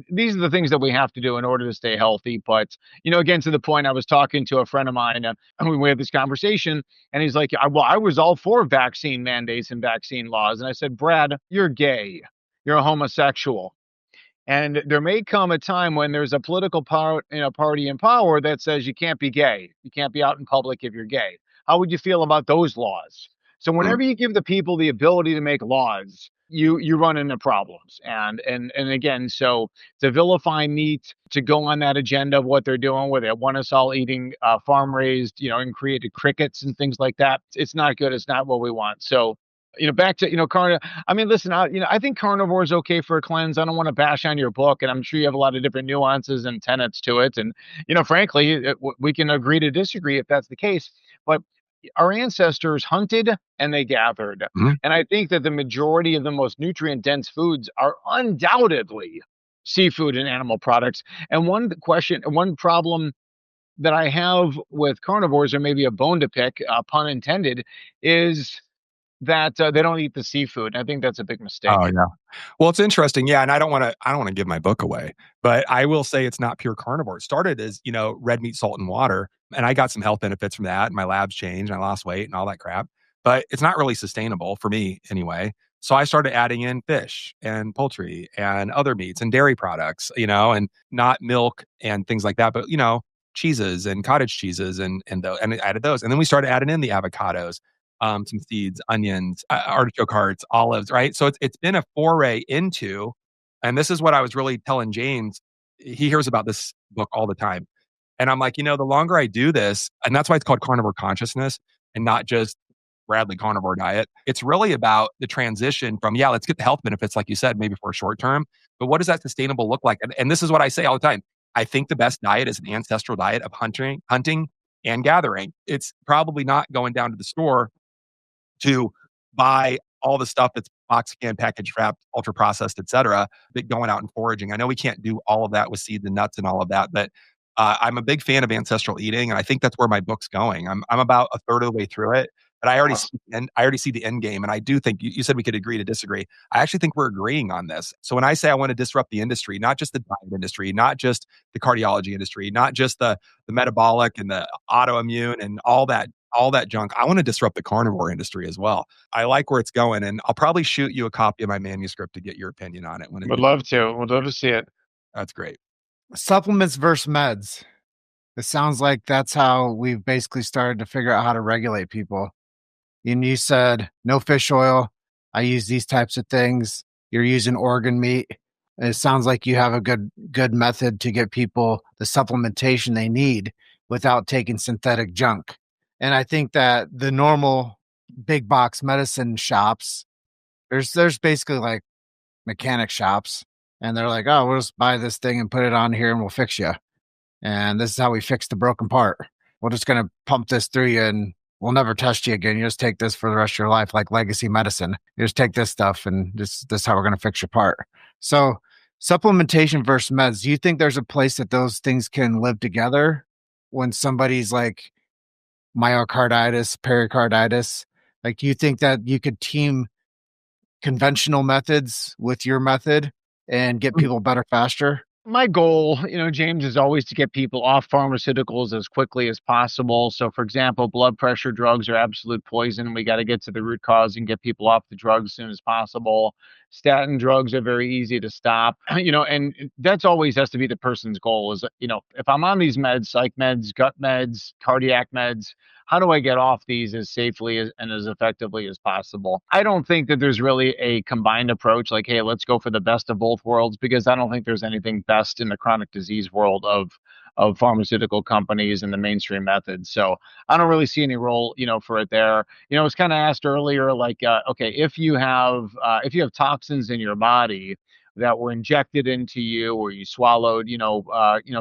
these are the things that we have to do in order to stay healthy. But again, to the point, I was talking to a friend of mine, and we had this conversation, and he's like, "Well, I was all for vaccine mandates and vaccine laws," and I said, "Brad, you're gay, you're a homosexual." And there may come a time when there's a political party in power that says you can't be gay. You can't be out in public if you're gay. How would you feel about those laws? So whenever you give the people the ability to make laws, you run into problems. And again, so to vilify meat, to go on that agenda of what they're doing, where they want us all eating farm raised, and created crickets and things like that, it's not good. It's not what we want. So, back to I mean, listen, I think carnivore is okay for a cleanse. I don't want to bash on your book, and I'm sure you have a lot of different nuances and tenets to it. And frankly, we can agree to disagree if that's the case. But our ancestors hunted and they gathered. Mhm. And I think that the majority of the most nutrient dense foods are undoubtedly seafood and animal products. And one problem that I have with carnivores, or maybe a bone to pick, pun intended, is that they don't eat the seafood. And I think that's a big Oh, mistake. yeah. Well, it's interesting. Yeah, and I don't wanna give my book away, but I will say it's not pure carnivore. It started as, red meat, salt, and water, and I got some health benefits from that, and my labs changed, and I lost weight and all that crap, but it's not really sustainable for me anyway. So I started adding in fish and poultry and other meats and dairy products, and not milk and things like that, but, cheeses and cottage cheeses and I added those. And then we started adding in the avocados, some seeds, onions, artichoke hearts, olives, right? So it's been a foray into, and this is what I was really telling James. He hears about this book all the time. And I'm like, the longer I do this, and that's why it's called carnivore consciousness and not just Bradley carnivore diet. It's really about the transition from, yeah, let's get the health benefits, like you said, maybe for a short term, but what does that sustainable look like? And this is what I say all the time. I think the best diet is an ancestral diet of hunting and gathering. It's probably not going down to the store to buy all the stuff that's box can, package wrapped, ultra processed, et cetera, but going out and foraging. I know we can't do all of that with seeds and nuts and all of that, but I'm a big fan of ancestral eating, and I think that's where my book's going. I'm about a third of the way through it, but Awesome. I already see the end game, and I do think you said we could agree to disagree. I actually think we're agreeing on this. So when I say I want to disrupt the industry, not just the diet industry, not just the cardiology industry, not just the metabolic and the autoimmune and all that junk. I want to disrupt the carnivore industry as well. I like where it's going, and I'll probably shoot you a copy of my manuscript to get your opinion on it when it Would gets. love to. Would love to see it. That's great. Supplements versus meds. It sounds like that's how we've basically started to figure out how to regulate people. And you said no fish oil. I use these types of things. You're using organ meat. It sounds like you have a good method to get people the supplementation they need without taking synthetic junk. And I think that the normal big box medicine shops, there's basically like mechanic shops, and they're like, oh, we'll just buy this thing and put it on here and we'll fix you. And this is how we fix the broken part. We're just going to pump this through you and we'll never test you again. You just take this for the rest of your life, like legacy medicine. You just take this stuff and this is how we're going to fix your part. So supplementation versus meds, do you think there's a place that those things can live together when somebody's like myocarditis, pericarditis? Like, do you think that you could team conventional methods with your method and get people better faster? My goal, James, is always to get people off pharmaceuticals as quickly as possible. So, for example, blood pressure drugs are absolute poison. We got to get to the root cause and get people off the drugs as soon as possible. Statin drugs are very easy to stop, and that's always has to be the person's goal is, if I'm on these meds, psych meds, gut meds, cardiac meds, how do I get off these as safely and as effectively as possible? I don't think that there's really a combined approach like, hey, let's go for the best of both worlds, because I don't think there's anything best in the chronic disease world of pharmaceutical companies and the mainstream methods. So I don't really see any role, for it there. It was kind of asked earlier, like, okay, if you have toxins in your body that were injected into you, or you swallowed,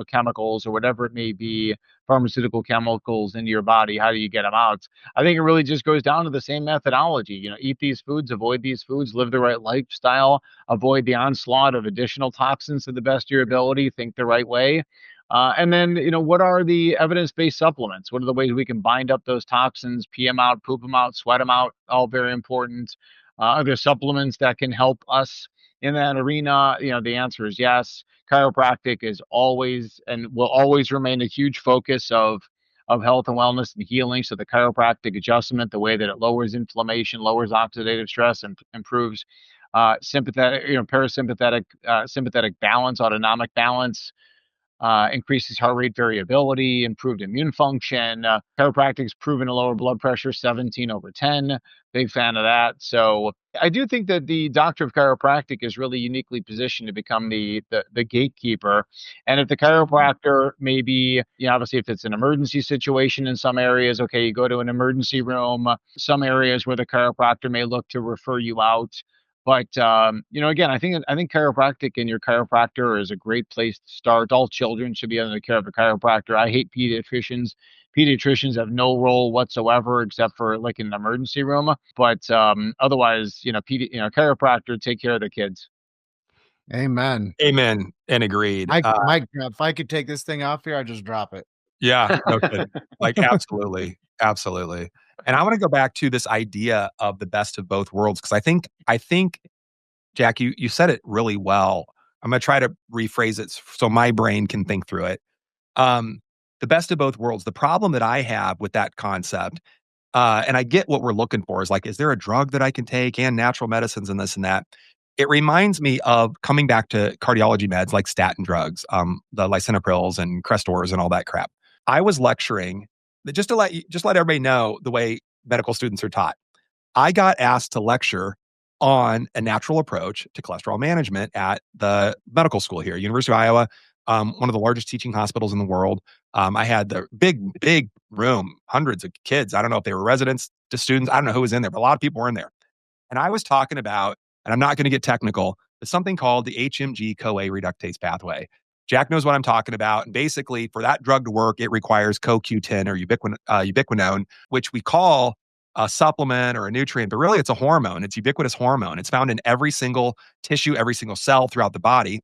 chemicals or whatever it may be, pharmaceutical chemicals into your body, how do you get them out? I think it really just goes down to the same methodology. Eat these foods, avoid these foods, live the right lifestyle, avoid the onslaught of additional toxins to the best of your ability, think the right way. And then, what are the evidence-based supplements? What are the ways we can bind up those toxins, pee them out, poop them out, sweat them out? All very important. Are there supplements that can help us in that arena? The answer is yes. Chiropractic is always and will always remain a huge focus of health and wellness and healing. So the chiropractic adjustment, the way that it lowers inflammation, lowers oxidative stress, and improves sympathetic, parasympathetic, sympathetic balance, autonomic balance, increases heart rate variability, improved immune function. Chiropractic's proven to lower blood pressure 17/10. Big fan of that. So I do think that the doctor of chiropractic is really uniquely positioned to become the gatekeeper. And if the chiropractor maybe, obviously if it's an emergency situation in some areas, okay, you go to an emergency room. Some areas where the chiropractor may look to refer you out. But again, I think chiropractic and your chiropractor is a great place to start. All children should be under the care of a chiropractor. I hate pediatricians. Pediatricians have no role whatsoever except for like in an emergency room. But otherwise, chiropractor take care of the kids. Amen. Amen. And agreed. Mike, if I could take this thing off here, I'd just drop it. Yeah, no kidding. Like, absolutely. Absolutely. And I want to go back to this idea of the best of both worlds, because I think, Jack, you said it really well. I'm going to try to rephrase it so my brain can think through it. The best of both worlds. The problem that I have with that concept, and I get what we're looking for, is like, is there a drug that I can take and natural medicines and this and that? It reminds me of coming back to cardiology meds like statin drugs, the lisinoprils and Crestors and all that crap. I was lecturing, just to let everybody know the way medical students are taught. I got asked to lecture on a natural approach to cholesterol management at the medical school here, University of Iowa, one of the largest teaching hospitals in the world. I had the big room, hundreds of kids. I don't know if they were residents to students. I don't know who was in there, but a lot of people were in there. And I was talking about, and I'm not going to get technical, but something called the HMG-CoA reductase pathway. Jack knows what I'm talking about. And basically, for that drug to work, it requires CoQ10 or ubiquinone, which we call a supplement or a nutrient, but really it's a hormone. It's ubiquitous hormone. It's found in every single tissue, every single cell throughout the body.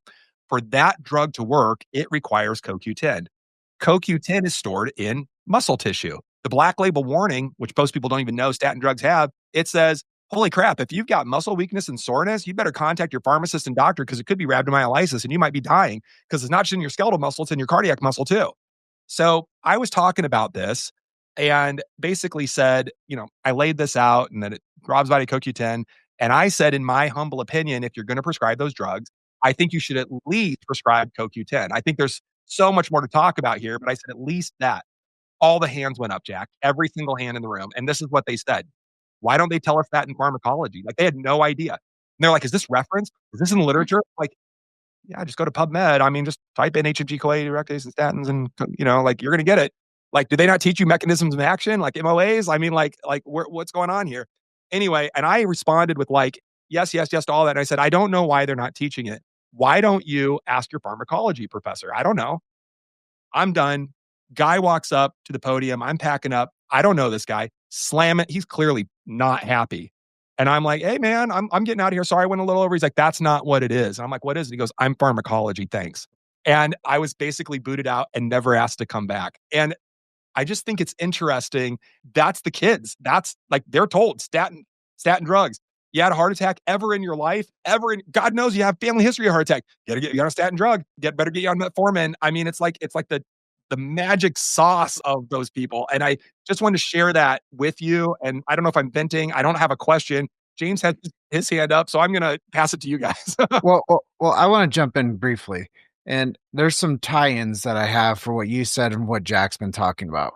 For that drug to work, it requires CoQ10. CoQ10 is stored in muscle tissue. The black label warning, which most people don't even know statin drugs have, it says, holy crap, if you've got muscle weakness and soreness, you better contact your pharmacist and doctor because it could be rhabdomyolysis and you might be dying because it's not just in your skeletal muscle, it's in your cardiac muscle too. So I was talking about this and basically said, I laid this out and that it robs body CoQ10. And I said, in my humble opinion, if you're going to prescribe those drugs, I think you should at least prescribe CoQ10. I think there's so much more to talk about here, but I said at least that. All the hands went up, Jack, every single hand in the room. And this is what they said. Why don't they tell us that in pharmacology? Like, they had no idea. And they're like, is this reference? Is this in the literature? Like, yeah, just go to PubMed. I mean, just type in HMG-CoA reductase and statins and, you're going to get it. Like, do they not teach you mechanisms of action, like MOAs? I mean, what's going on here? Anyway, and I responded with yes to all that. And I said, I don't know why they're not teaching it. Why don't you ask your pharmacology professor? I don't know. I'm done. Guy walks up to the podium. I'm packing up. I don't know this guy. Slam it. He's clearly not happy. And I'm like, hey, man, I'm getting out of here. Sorry, I went a little over. He's like, that's not what it is. And I'm like, what is it? He goes, I'm pharmacology. Thanks. And I was basically booted out and never asked to come back. And I just think it's interesting. That's the kids. That's like, they're told statin drugs. You had a heart attack ever in your life, God knows you have family history of heart attack. You gotta get you on a statin drug. Better get you on metformin. I mean, it's like the magic sauce of those people. And I just wanted to share that with you. And I don't know if I'm venting. I don't have a question. James had his hand up, so I'm going to pass it to you guys. Well, I want to jump in briefly. And there's some tie-ins that I have for what you said and what Jack's been talking about.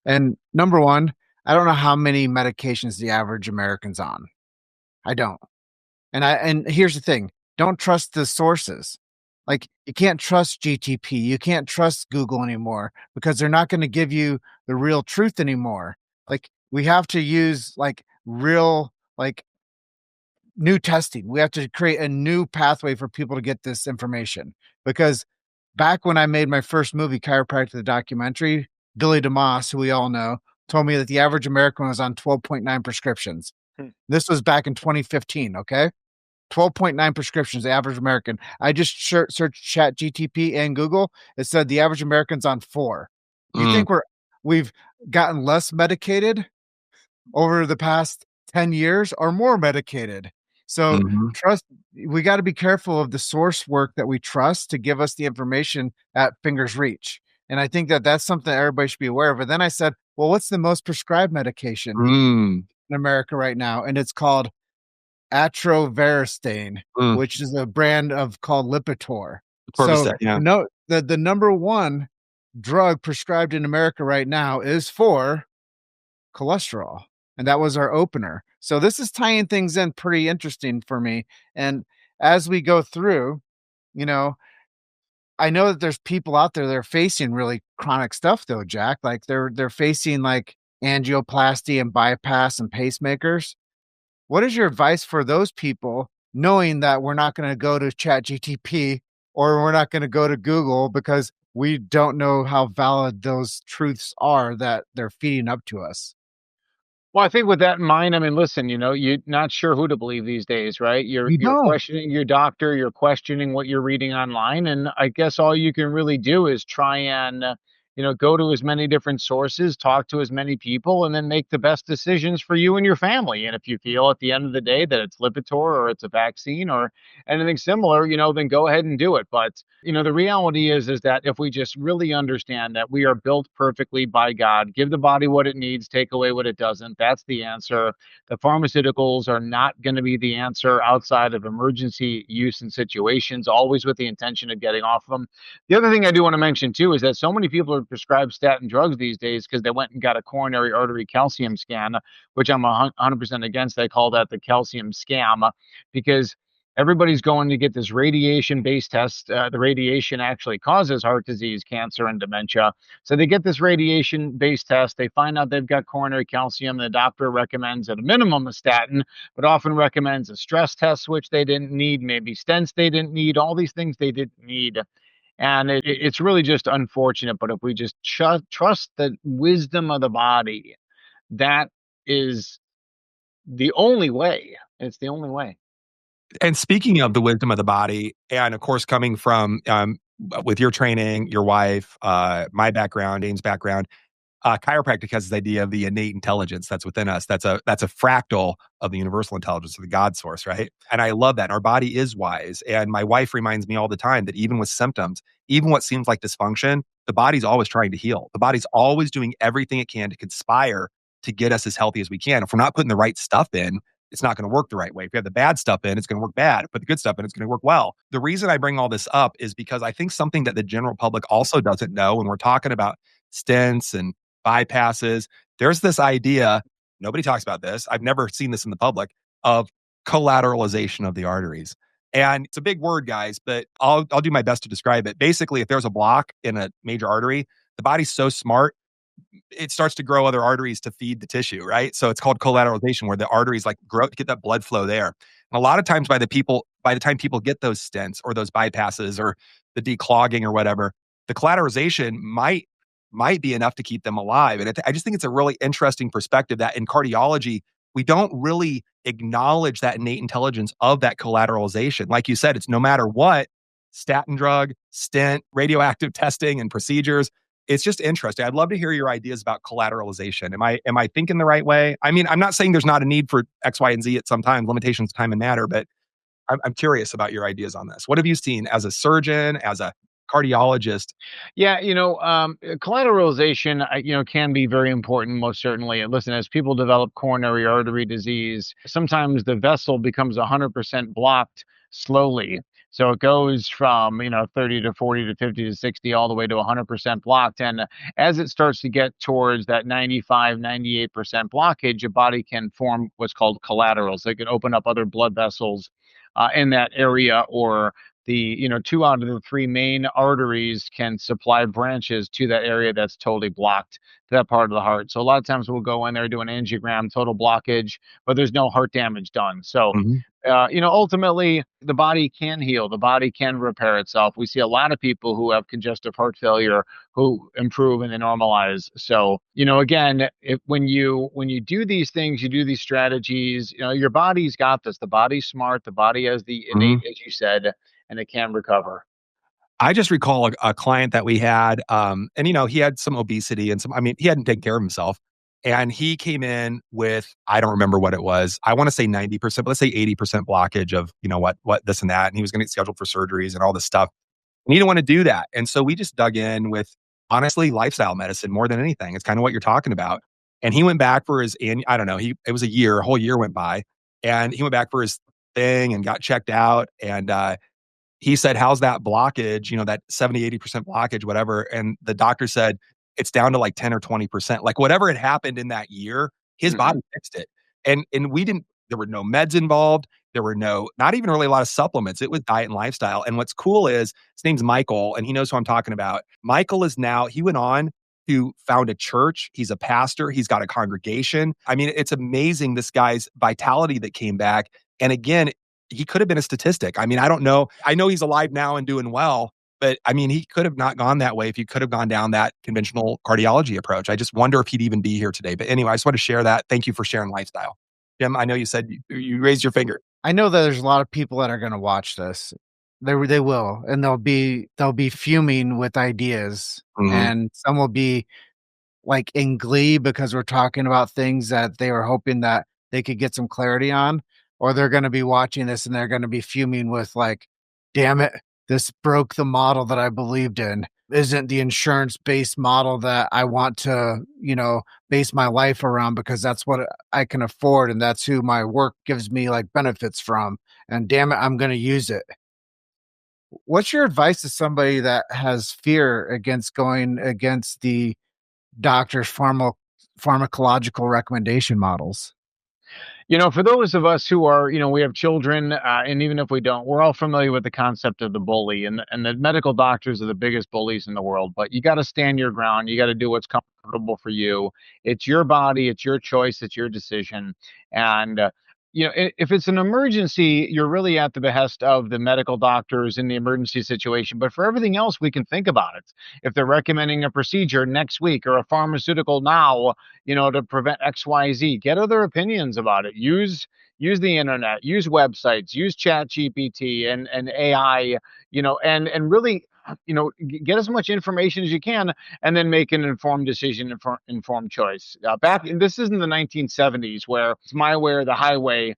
And number one, I don't know how many medications the average American's on. I don't. And here's the thing. Don't trust the sources. Like, you can't trust GTP. You can't trust Google anymore because they're not going to give you the real truth anymore. Like, we have to use real, new testing. We have to create a new pathway for people to get this information. Because back when I made my first movie, Chiropractic, the documentary, Billy DeMoss, who we all know, told me that the average American was on 12.9 prescriptions. This was back in 2015, okay? 12.9 prescriptions, the average American. I just searched Chat GTP and Google. It said the average American's on 4. You think we've gotten less medicated over the past 10 years or more medicated? So we got to be careful of the source work that we trust to give us the information at finger's reach. And I think that that's something that everybody should be aware of. And then I said, well, what's the most prescribed medication in America right now? And it's called atrovastatin, which is a brand called Lipitor. So the number one drug prescribed in America right now is for cholesterol. And that was our opener. So this is tying things in pretty interesting for me. And as we go through, you know, I know that there's people out there that are facing really chronic stuff though, Jack. Like they're facing like angioplasty and bypass and pacemakers. What is your advice for those people, knowing that we're not going to go to ChatGTP or we're not going to go to Google because we don't know how valid those truths are that they're feeding up to us? Well, I think with that in mind, I mean, listen, you're not sure who to believe these days, right? You're We you're don't. questioning your doctor, you're questioning what you're reading online, and I guess all you can really do is try and go to as many different sources, talk to as many people, and then make the best decisions for you and your family. And if you feel at the end of the day that it's Lipitor or it's a vaccine or anything similar, then go ahead and do it. But the reality is that if we just really understand that we are built perfectly by God, give the body what it needs, take away what it doesn't, that's the answer. The pharmaceuticals are not going to be the answer outside of emergency use and situations, always with the intention of getting off them. The other thing I do want to mention too is that so many people are prescribed statin drugs these days because they went and got a coronary artery calcium scan, which I'm 100% against. They call that the calcium scam because everybody's going to get this radiation based test. The radiation actually causes heart disease, cancer, and dementia. So they get this radiation based test. They find out they've got coronary calcium. The doctor recommends at a minimum a statin, but often recommends a stress test, which they didn't need, maybe stents they didn't need, all these things they didn't need. And it's really just unfortunate. But if we just trust the wisdom of the body, that is the only way. It's the only way. And speaking of the wisdom of the body, and of course, coming from with your training, your wife, my background, Dane's background, chiropractic has this idea of the innate intelligence that's within us. That's a fractal of the universal intelligence of the God source, right? And I love that. Our body is wise. And my wife reminds me all the time that even with symptoms, even what seems like dysfunction, the body's always trying to heal. The body's always doing everything it can to conspire to get us as healthy as we can. If we're not putting the right stuff in, it's not going to work the right way. If you have the bad stuff in, it's going to work bad. Put the good stuff in, it's going to work well. The reason I bring all this up is because I think something that the general public also doesn't know when we're talking about stents and bypasses, there's this idea, nobody talks about this. I've never seen this in the public, of collateralization of the arteries. And it's a big word, guys, but I'll do my best to describe it. Basically, if there's a block in a major artery, the body's so smart, it starts to grow other arteries to feed the tissue, right? So it's called collateralization, where the arteries like grow to get that blood flow there. And a lot of times by the time people get those stents or those bypasses or the declogging or whatever, the collateralization might be enough to keep them alive. And I just think it's a really interesting perspective that in cardiology, we don't really acknowledge that innate intelligence of that collateralization. Like you said, it's no matter what, statin drug, stent, radioactive testing and procedures. It's just interesting. I'd love to hear your ideas about collateralization. Am I thinking the right way? I mean, I'm not saying there's not a need for X, Y, and Z at some time, limitations, time, and matter, but I'm curious about your ideas on this. What have you seen as a surgeon, as a cardiologist? Yeah, collateralization, can be very important, most certainly. And listen, as people develop coronary artery disease, sometimes the vessel becomes 100% blocked slowly. So it goes from, 30 to 40 to 50 to 60, all the way to 100% blocked. And as it starts to get towards that 95, 98% blockage, your body can form what's called collaterals. They can open up other blood vessels in that area, or two out of the three main arteries can supply branches to that area that's totally blocked, to that part of the heart. So a lot of times we'll go in there, do an angiogram, total blockage, but there's no heart damage done. So, Mhm. ultimately the body can heal, the body can repair itself. We see a lot of people who have congestive heart failure who improve and they normalize. So, again, when you do these things, you do these strategies, your body's got this. The body's smart. The body has the innate, Mhm. as you said, and it can recover. I just recall a client that we had, and he had some obesity and he hadn't taken care of himself. And he came in with, I don't remember what it was. I want to say 90%, but let's say 80% blockage of, what this and that. And he was going to get scheduled for surgeries and all this stuff. And he didn't want to do that. And so we just dug in with, honestly, lifestyle medicine more than anything. It's kind of what you're talking about. And he went back for his, I don't know, it was a whole year went by. And he went back for his thing and got checked out. And he said, how's that blockage, that 70, 80% blockage, whatever. And the doctor said, it's down to like 10 or 20%. Like whatever had happened in that year, his body fixed it. And we didn't, there were no meds involved. There were not even really a lot of supplements. It was diet and lifestyle. And what's cool is his name's Michael, and he knows who I'm talking about. Michael he went on to found a church. He's a pastor. He's got a congregation. I mean, it's amazing, this guy's vitality that came back. And again, he could have been a statistic. I mean, I don't know. I know he's alive now and doing well, but I mean, he could have not gone that way if he could have gone down that conventional cardiology approach. I just wonder if he'd even be here today. But anyway, I just want to share that. Thank you for sharing lifestyle. Jim, I know you said you raised your finger. I know that there's a lot of people that are going to watch this. They will, and they'll be fuming with ideas, and some will be like in glee because we're talking about things that they were hoping that they could get some clarity on, or they're going to be watching this and they're going to be fuming with like, damn it, this broke the model that I believed in. Isn't the insurance-based model that I want to, base my life around because that's what I can afford and that's who my work gives me like benefits from. And damn it, I'm going to use it. What's your advice to somebody that has fear against going against the doctor's pharmacological recommendation models? For those of us who are, we have children, and even if we don't, we're all familiar with the concept of the bully, and the medical doctors are the biggest bullies in the world. But you got to stand your ground. You got to do what's comfortable for you. It's your body. It's your choice. It's your decision. And if it's an emergency, you're really at the behest of the medical doctors in the emergency situation. But for everything else, we can think about it. If they're recommending a procedure next week or a pharmaceutical now, to prevent XYZ, get other opinions about it. Use the internet, use websites, use Chat GPT and AI, and really, get as much information as you can, and then make an informed decision, informed choice. This isn't the 1970s where it's my way or the highway.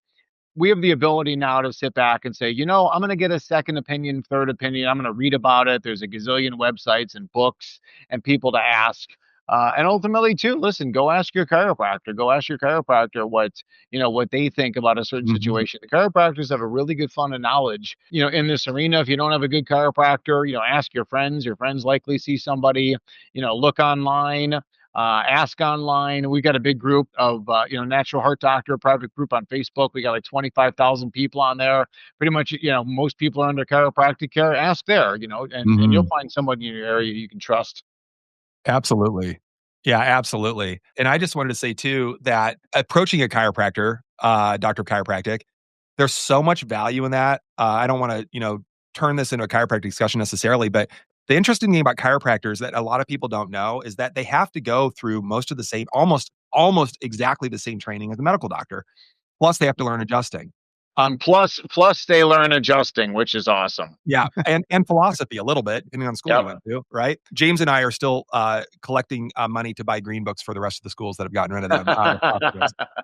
We have the ability now to sit back and say, I'm going to get a second opinion, third opinion. I'm going to read about it. There's a gazillion websites and books and people to ask. And ultimately, too, listen, go ask your chiropractor. Go ask your chiropractor what they think about a certain situation. The chiropractors have a really good fund of knowledge, in this arena. If you don't have a good chiropractor, ask your friends. Your friends likely see somebody, look online. Ask online. We've got a big group of, Natural Heart Doctor, private group on Facebook. We got like 25,000 people on there. Pretty much, most people are under chiropractic care. Ask there, and you'll find someone in your area you can trust. Absolutely. Yeah, absolutely. And I just wanted to say too, that approaching a chiropractor, doctor of chiropractic, there's so much value in that. I don't want to, turn this into a chiropractic discussion necessarily, but the interesting thing about chiropractors that a lot of people don't know is that they have to go through most of the same, almost exactly the same training as a medical doctor. Plus, they have to learn adjusting. Plus they learn adjusting, which is awesome. Yeah, and philosophy a little bit, depending on school you went to, right? James and I are still collecting money to buy green books for the rest of the schools that have gotten rid of them.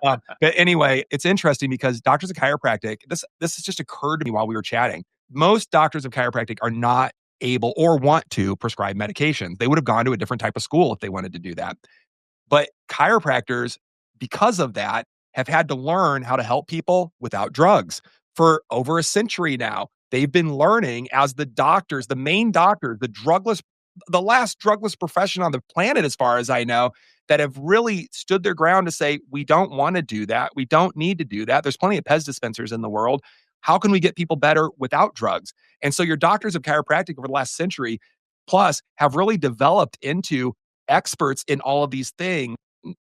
But anyway, it's interesting because doctors of chiropractic, this has just occurred to me while we were chatting. Most doctors of chiropractic are not able or want to prescribe medications. They would have gone to a different type of school if they wanted to do that. But chiropractors, because of that, have had to learn how to help people without drugs for over a century now. They've been learning as the doctors, the main doctors, the last drugless profession on the planet, as far as I know, that have really stood their ground to say, we don't want to do that. We don't need to do that. There's plenty of Pez dispensers in the world. How can we get people better without drugs? And so your doctors of chiropractic over the last century plus have really developed into experts in all of these things.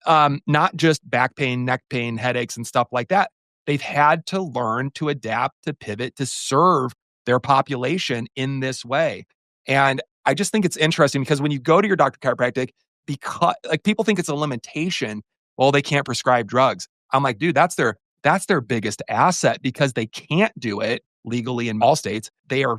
Not just back pain, neck pain, headaches, and stuff like that. They've had to learn to adapt, to pivot, to serve their population in this way. And I just think it's interesting because when you go to your doctor of chiropractic, because like people think it's a limitation, well, they can't prescribe drugs. I'm like, dude, that's their biggest asset because they can't do it legally in all states. They are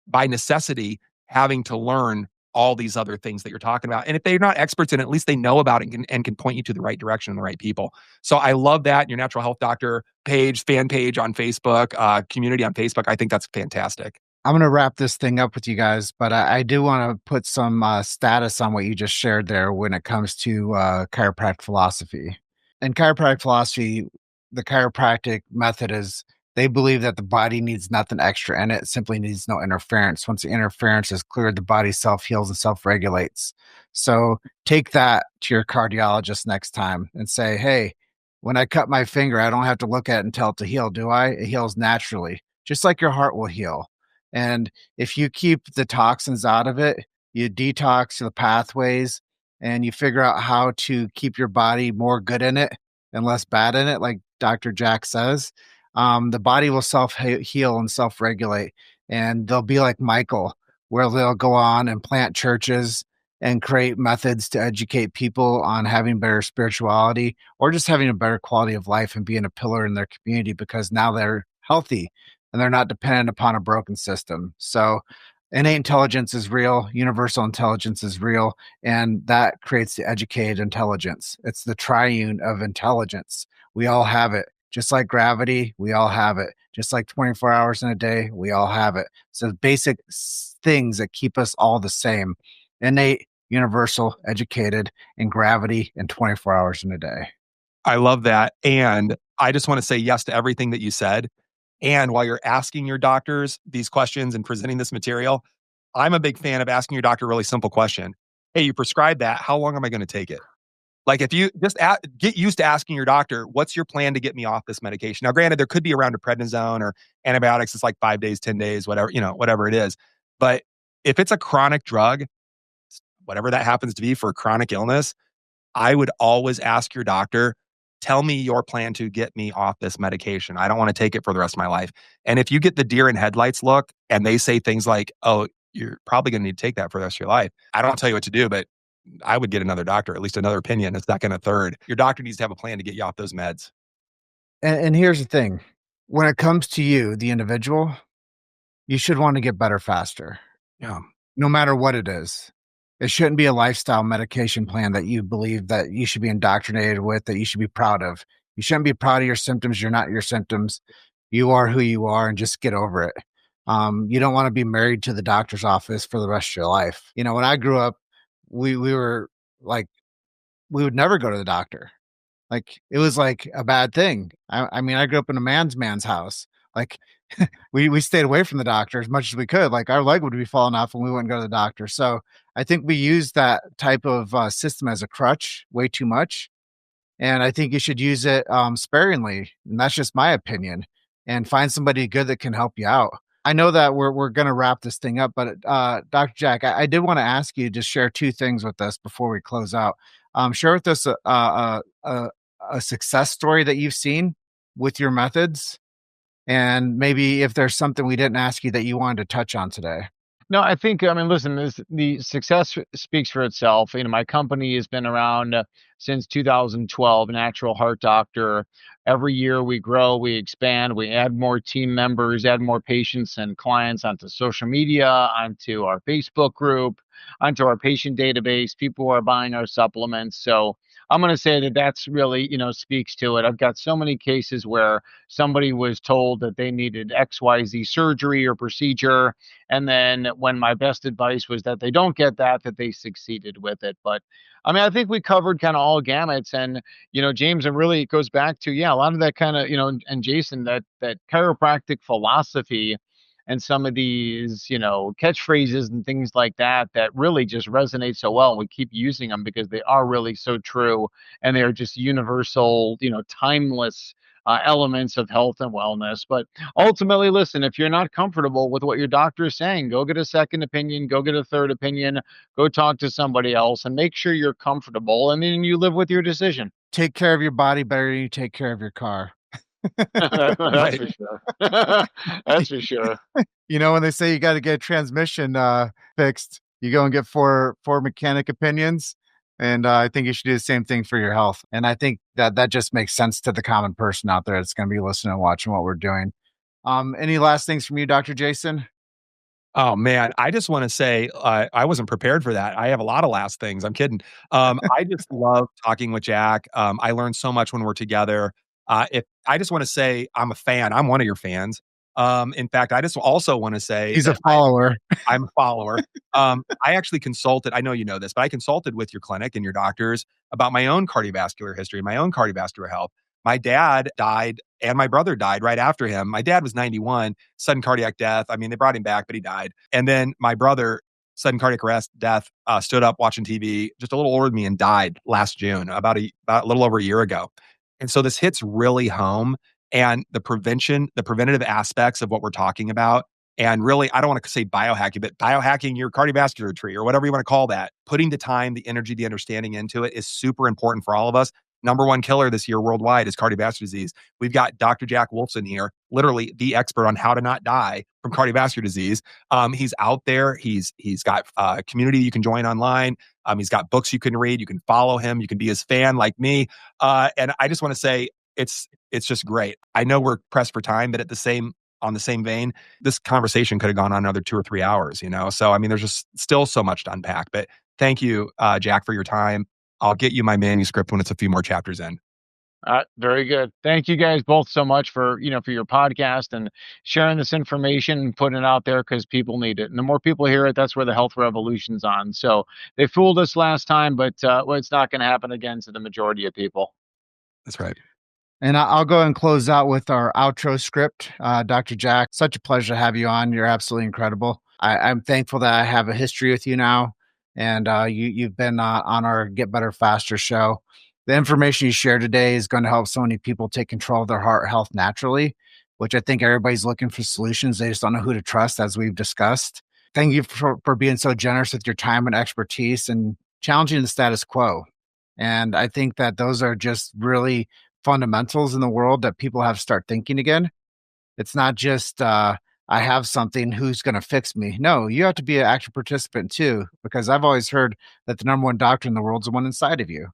by necessity having to learn all these other things that you're talking about. And if they're not experts in it, at least they know about it and can point you to the right direction and the right people. So I love that. Your natural health doctor page, fan page on Facebook, community on Facebook. I think that's fantastic. I'm going to wrap this thing up with you guys, but I do want to put some status on what you just shared there when it comes to chiropractic philosophy. In chiropractic philosophy, the chiropractic method is They believe that the body needs nothing extra in it, simply needs no interference. Once the interference is cleared, the body self-heals and self-regulates. So take that to your cardiologist next time and say, hey, when I cut my finger, I don't have to look at it and tell it to heal, do I? It heals naturally, just like your heart will heal. And if you keep the toxins out of it, you detox the pathways and you figure out how to keep your body more good in it and less bad in it, like Dr. Jack says, the body will self heal and self regulate. And they'll be like Michael, where they'll go on and plant churches and create methods to educate people on having better spirituality or just having a better quality of life and being a pillar in their community because now they're healthy and they're not dependent upon a broken system. So innate intelligence is real, universal intelligence is real, and that creates the educated intelligence. It's the triune of intelligence. We all have it. Just like gravity, we all have it. Just like 24 hours in a day, we all have it. So basic things that keep us all the same: innate, universal, educated, and gravity, and 24 hours in a day. I love that. And I just want to say yes to everything that you said. And while you're asking your doctors these questions and presenting this material, I'm a big fan of asking your doctor a really simple question. Hey, you prescribed that. How long am I going to take it? Like if you just get used to asking your doctor, what's your plan to get me off this medication? Now, granted, there could be around a prednisone or antibiotics. It's like 5 days, 10 days, whatever, whatever it is. But if it's a chronic drug, whatever that happens to be for a chronic illness, I would always ask your doctor, tell me your plan to get me off this medication. I don't want to take it for the rest of my life. And if you get the deer in headlights look and they say things like, oh, you're probably going to need to take that for the rest of your life, I don't tell you what to do, but I would get another doctor, at least another opinion, a second, a third. Your doctor needs to have a plan to get you off those meds. And here's the thing. When it comes to you, the individual, you should want to get better faster. Yeah. No matter what it is. It shouldn't be a lifestyle medication plan that you believe that you should be indoctrinated with, that you should be proud of. You shouldn't be proud of your symptoms. You're not your symptoms. You are who you are, and just get over it. You don't want to be married to the doctor's office for the rest of your life. When I grew up, we were like, we would never go to the doctor. Like it was like a bad thing. I mean, I grew up in a man's house. Like we stayed away from the doctor as much as we could. Like our leg would be falling off and we wouldn't go to the doctor. So I think we use that type of system as a crutch way too much. And I think you should use it sparingly. And that's just my opinion. And find somebody good that can help you out. I know that we're going to wrap this thing up, but Dr. Jack, I did want to ask you to share two things with us before we close out. Share with us a success story that you've seen with your methods, and maybe if there's something we didn't ask you that you wanted to touch on today. No, I mean, listen, the success speaks for itself. My company has been around since 2012, Natural Heart Doctor. Every year we grow, we expand, we add more team members, add more patients and clients onto social media, onto our Facebook group, onto our patient database, people who are buying our supplements. So I'm going to say that that's really, speaks to it. I've got so many cases where somebody was told that they needed XYZ surgery or procedure. And then when my best advice was that they don't get that they succeeded with it. But I mean, I think we covered kind of all gamuts. And, James, it really goes back to, a lot of that kind of, and Jason, that chiropractic philosophy and some of these, catchphrases and things like that really just resonate so well. And we keep using them because they are really so true. And they're just universal, timeless elements of health and wellness. But ultimately, listen, if you're not comfortable with what your doctor is saying, go get a second opinion, go get a third opinion, go talk to somebody else and make sure you're comfortable. And then you live with your decision. Take care of your body better than you take care of your car. That's for sure. That's for sure. When they say you got to get a transmission fixed, you go and get four mechanic opinions. And I think you should do the same thing for your health. And I think that just makes sense to the common person out there that's going to be listening and watching what we're doing. Any last things from you, Dr. Jason? Oh, man. I just want to say I wasn't prepared for that. I have a lot of last things. I'm kidding. I just love talking with Jack. I learned so much when we're together. If I just want to say I'm a fan. I'm one of your fans. In fact, I just also want to say he's a follower. I'm a follower. I actually consulted. I know you know this, but I consulted with your clinic and your doctors about my own cardiovascular history, my own cardiovascular health. My dad died and my brother died right after him. My dad was 91, sudden cardiac death. I mean, they brought him back, but he died. And then my brother, sudden cardiac arrest, death, stood up watching TV, just a little older than me, and died last June, about a little over a year ago. And so this hits really home, and the preventative aspects of what we're talking about. And really, I don't want to say biohacking, but biohacking your cardiovascular tree or whatever you want to call that, putting the time, the energy, the understanding into it is super important for all of us. Number one killer this year worldwide is cardiovascular disease. We've got Dr. Jack Wolfson here, literally the expert on how to not die from cardiovascular disease. He's out there. He's got a community you can join online. He's got books you can read. You can follow him. You can be his fan like me. And I just want to say it's just great. I know we're pressed for time, but on the same vein, this conversation could have gone on another 2 or 3 hours, So, I mean, there's just still so much to unpack. But thank you, Jack, for your time. I'll get you my manuscript when it's a few more chapters in. Very good. Thank you guys both so much for your podcast and sharing this information and putting it out there, because people need it. And the more people hear it, that's where the health revolution's on. So they fooled us last time, but it's not going to happen again to the majority of people. That's right. And I'll go and close out with our outro script. Dr. Jack, such a pleasure to have you on. You're absolutely incredible. I'm thankful that I have a history with you now. And you've been on our Get Better Faster show. The information you shared today is going to help so many people take control of their heart health naturally, which I think everybody's looking for solutions. They just don't know who to trust, as we've discussed. Thank you for being so generous with your time and expertise and challenging the status quo. And I think that those are just really fundamentals in the world that people have to start thinking again. It's not just I have something, who's going to fix me? No, you have to be an active participant too, because I've always heard that the number one doctor in the world is the one inside of you.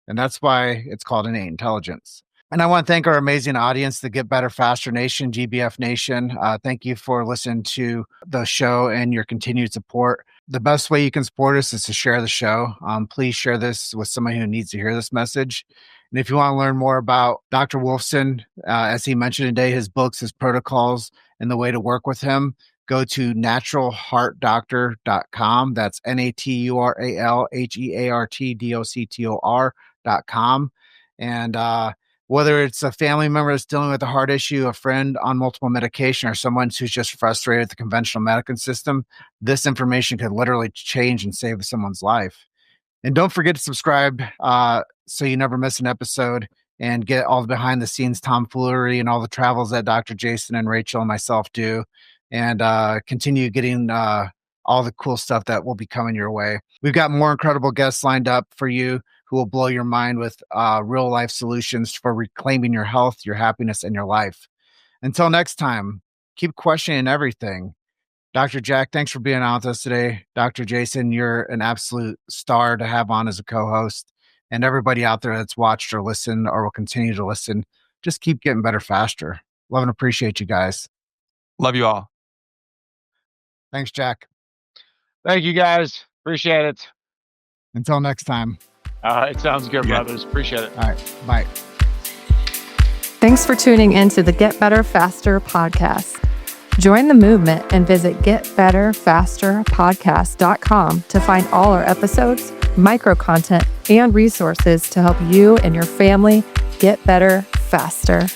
And that's why it's called innate intelligence. And I want to thank our amazing audience, the Get Better Faster Nation, GBF Nation. Thank you for listening to the show and your continued support. The best way you can support us is to share the show. Please share this with somebody who needs to hear this message. And if you want to learn more about Dr. Wolfson, as he mentioned today, his books, his protocols, and the way to work with him, go to naturalheartdoctor.com. That's naturalheartdoctor.com. And whether it's a family member that's dealing with a heart issue, a friend on multiple medication, or someone who's just frustrated with the conventional medical system, this information could literally change and save someone's life. And don't forget to subscribe so you never miss an episode, and get all the behind the scenes tomfoolery and all the travels that Dr. Jason and Rachel and myself do, and continue getting all the cool stuff that will be coming your way. We've got more incredible guests lined up for you who will blow your mind with real life solutions for reclaiming your health, your happiness, and your life. Until next time, keep questioning everything. Dr. Jack, thanks for being on with us today. Dr. Jason, you're an absolute star to have on as a co-host. And everybody out there that's watched or listened or will continue to listen, just keep getting better faster. Love and appreciate you guys. Love you all. Thanks, Jack. Thank you, guys. Appreciate it. Until next time. It sounds good, brothers. Appreciate it. All right. Bye. Thanks for tuning in to the Get Better Faster podcast. Join the movement and visit getbetterfasterpodcast.com to find all our episodes, micro content, and resources to help you and your family get better faster.